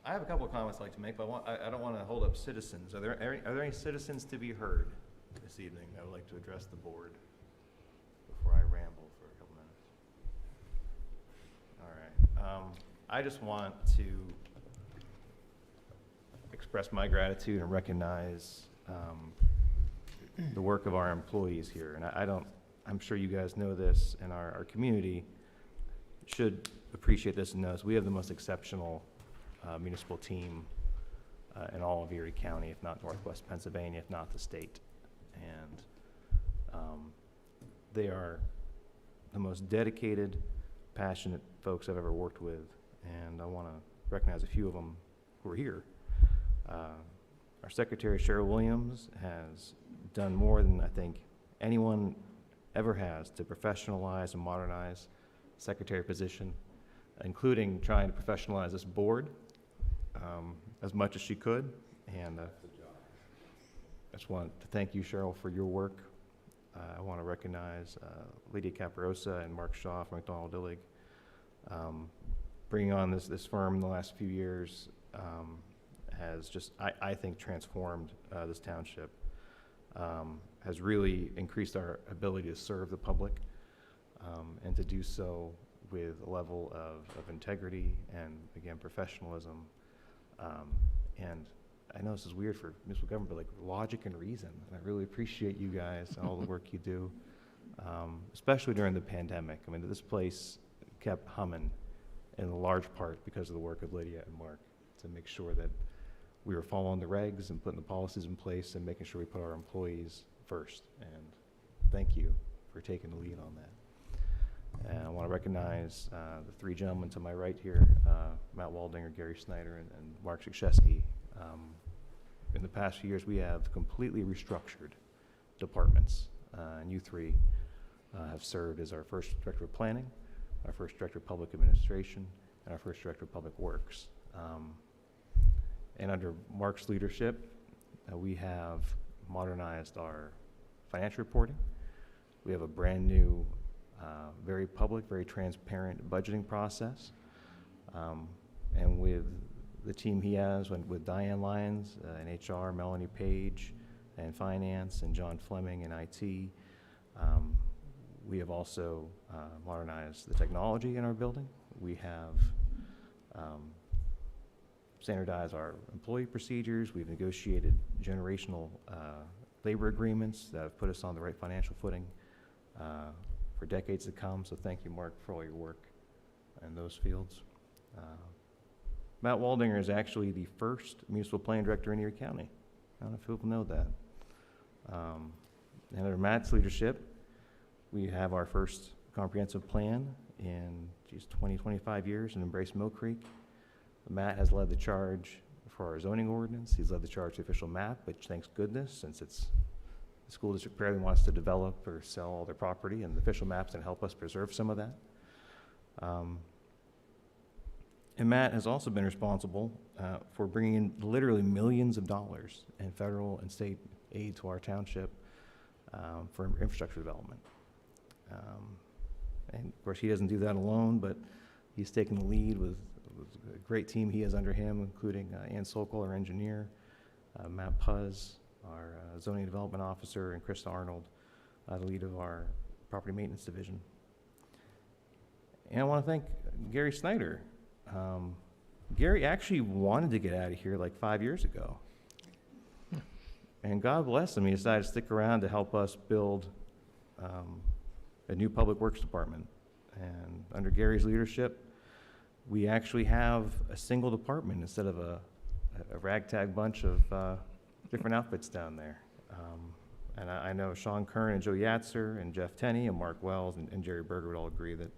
[SPEAKER 2] I have a couple of comments I'd like to make, but I don't want to hold up citizens. Are there any citizens to be heard this evening that would like to address the board before I ramble for a couple minutes? All right. I just want to express my gratitude and recognize the work of our employees here. And I'm sure you guys know this, and our community should appreciate this and know this. We have the most exceptional municipal team in all of Erie County, if not Northwest Pennsylvania, if not the state. And they are the most dedicated, passionate folks I've ever worked with, and I want to recognize a few of them who are here. Our Secretary, Cheryl Williams, has done more than I think anyone ever has to professionalize and modernize the secretary position, including trying to professionalize this board as much as she could. And I just want to thank you, Cheryl, for your work. I want to recognize Lydia Caparosa and Mark Shaw from McDonald Dillig. Bringing on this firm in the last few years has just, I think, transformed this township, has really increased our ability to serve the public, and to do so with a level of integrity and, again, professionalism. And I know this is weird for municipal government, but like logic and reason. And I really appreciate you guys and all the work you do, especially during the pandemic. I mean, this place kept humming in large part because of the work of Lydia and Mark to make sure that we were following the regs and putting the policies in place and making sure we put our employees first. And thank you for taking the lead on that. And I want to recognize the three gentlemen to my right here, Matt Waldinger, Gary Snyder, and Mark Szykrzewski. In the past few years, we have completely restructured departments, and you three have served as our first Director of Planning, our first Director of Public Administration, and our first Director of Public Works. And under Mark's leadership, we have modernized our financial reporting. We have a brand new, very public, very transparent budgeting process. And with the team he has, with Diane Lyons in HR, Melanie Page in Finance, and John Fleming in IT, we have also modernized the technology in our building. We have standardized our employee procedures. We've negotiated generational labor agreements that have put us on the right financial footing for decades to come. So thank you, Mark, for all your work in those fields. Matt Waldinger is actually the first municipal planning director in Erie County. I don't know if people know that. And under Matt's leadership, we have our first comprehensive plan in 20, 25 years in Embrace Mill Creek. Matt has led the charge for our zoning ordinance. He's led the charge to official map, which, thanks goodness, since it's the school district apparently wants to develop or sell all their property, and the official maps can help us preserve some of that. And Matt has also been responsible for bringing in literally millions of dollars in federal and state aid to our township for infrastructure development. And of course, he doesn't do that alone, but he's taken the lead with a great team he has under him, including Ann Sokol, our engineer, Matt Puz, our zoning development officer, and Chris Arnold, the lead of our property maintenance division. And I want to thank Gary Snyder. Gary actually wanted to get out of here like 5 years ago. And God bless him, he decided to stick around to help us build a new public works department. And under Gary's leadership, we actually have a single department instead of a ragtag bunch of different outfits down there. And I know Sean Kern and Joe Yatzer and Jeff Tenney and Mark Wells and Jerry Berger would all agree that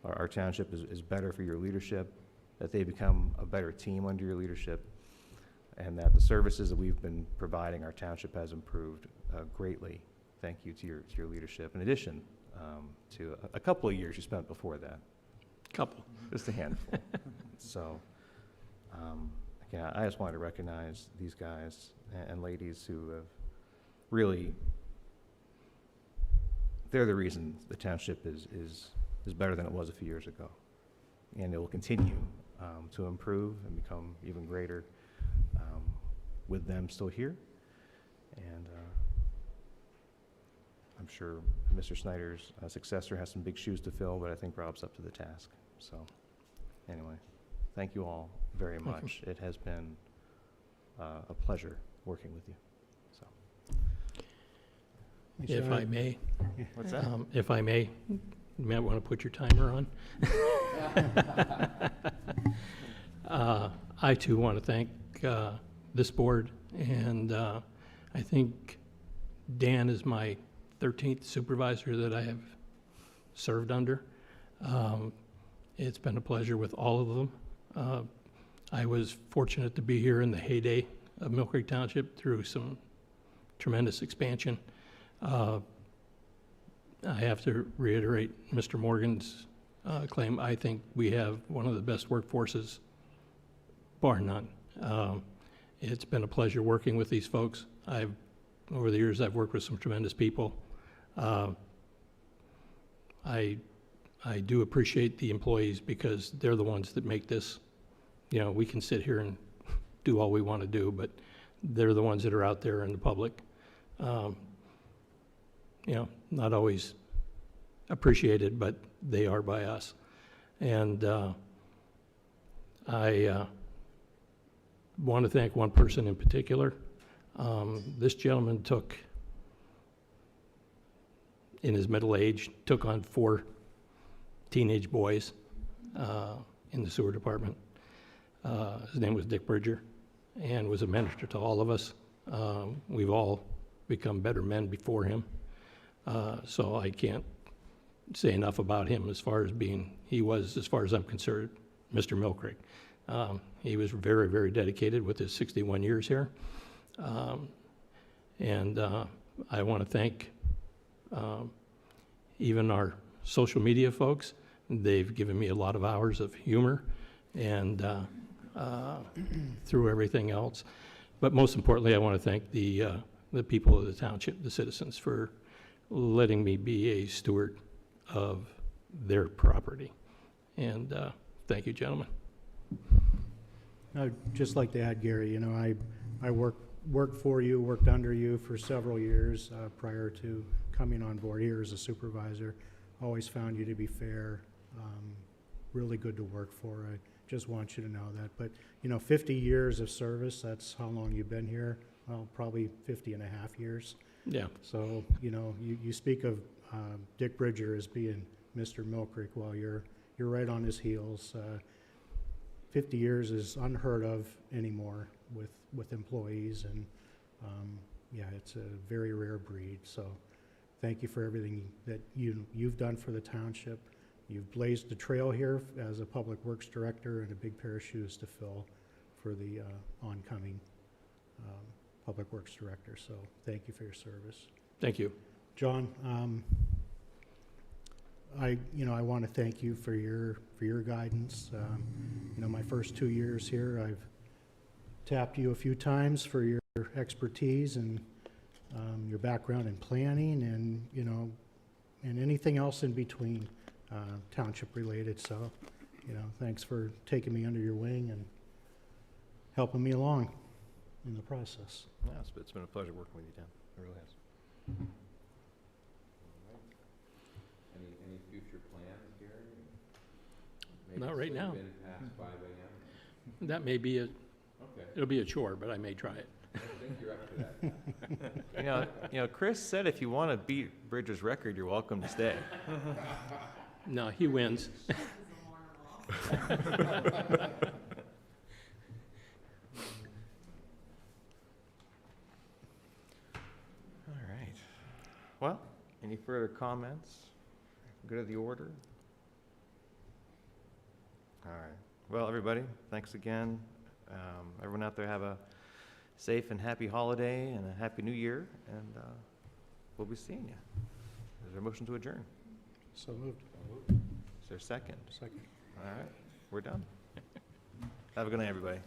[SPEAKER 2] our township is better for your leadership, that they become a better team under your leadership, and that the services that we've been providing our township has improved greatly. Thank you to your leadership, in addition to a couple of years you spent before that.
[SPEAKER 6] Couple.
[SPEAKER 2] Just a handful. So, again, I just wanted to recognize these guys and ladies who have really, they're the reason the township is is better than it was a few years ago. And it will continue to improve and become even greater with them still here. And I'm sure Mr. Snyder's successor has some big shoes to fill, but I think Rob's up to the task. So anyway, thank you all very much. It has been a pleasure working with you. So,
[SPEAKER 6] If I may,
[SPEAKER 2] what's that?
[SPEAKER 6] if I may, you might want to put your timer on. I too want to thank this board, and I think Dan is my 13th supervisor that I have served under. It's been a pleasure with all of them. I was fortunate to be here in the heyday of Mill Creek Township through some tremendous expansion. I have to reiterate Mr. Morgan's claim. I think we have one of the best workforces, bar none. It's been a pleasure working with these folks. Over the years, I've worked with some tremendous people. I do appreciate the employees because they're the ones that make this. You know, we can sit here and do all we want to do, but they're the ones that are out there in the public. You know, not always appreciated, but they are by us. And I want to thank one person in particular. This gentleman in his middle age, took on 4 teenage boys in the sewer department. His name was Dick Bridger, and was a mentor to all of us. We've all become better men before him. So I can't say enough about him as far as he was, as far as I'm concerned, Mr. Mill Creek. He was very, very dedicated with his 61 years here. And I want to thank even our social media folks. They've given me a lot of hours of humor and through everything else. But most importantly, I want to thank the people of the township, the citizens, for letting me be a steward of their property. And thank you, gentlemen.
[SPEAKER 3] I'd just like to add, Gary, you know, I worked for you, worked under you for several years prior to coming on board here as a supervisor. Always found you to be fair, really good to work for. I just want you to know that. But, you know, 50 years of service, that's how long you've been here. Well, probably 50 and a half years.
[SPEAKER 6] Yeah.
[SPEAKER 3] So, you know, you speak of Dick Bridger as being Mr. Mill Creek. Well, you're right on his heels. 50 years is unheard of anymore with employees, and yeah, it's a very rare breed. So thank you for everything that you've done for the township. You've blazed the trail here as a public works director, and a big pair of shoes to fill for the oncoming public works director. So thank you for your service.
[SPEAKER 6] Thank you.
[SPEAKER 3] John, I want to thank you for your guidance. You know, my first 2 years here, I've tapped you a few times for your expertise and your background in planning, and you know, and anything else in between township related. So, you know, thanks for taking me under your wing and helping me along in the process.
[SPEAKER 2] Yeah, it's been a pleasure working with you, Dan. It really has.
[SPEAKER 4] Any future plans, Gary?
[SPEAKER 6] Not right now.
[SPEAKER 4] Maybe sleep in past 5 a.m.?
[SPEAKER 6] That may be
[SPEAKER 4] Okay.
[SPEAKER 6] it'll be a chore, but I may try it.
[SPEAKER 4] I think you're up to that.
[SPEAKER 2] You know, Chris said if you want to beat Bridger's record, you're welcome to stay.
[SPEAKER 6] No, he wins.
[SPEAKER 2] All right. Well, any further comments? Good of the order? All right. Well, everybody, thanks again. Everyone out there have a safe and happy holiday and a happy new year, and we'll be seeing you. Is there a motion to adjourn?
[SPEAKER 3] So moved.
[SPEAKER 2] Is there a second?
[SPEAKER 3] Second.
[SPEAKER 2] All right, we're done. Have a good night, everybody.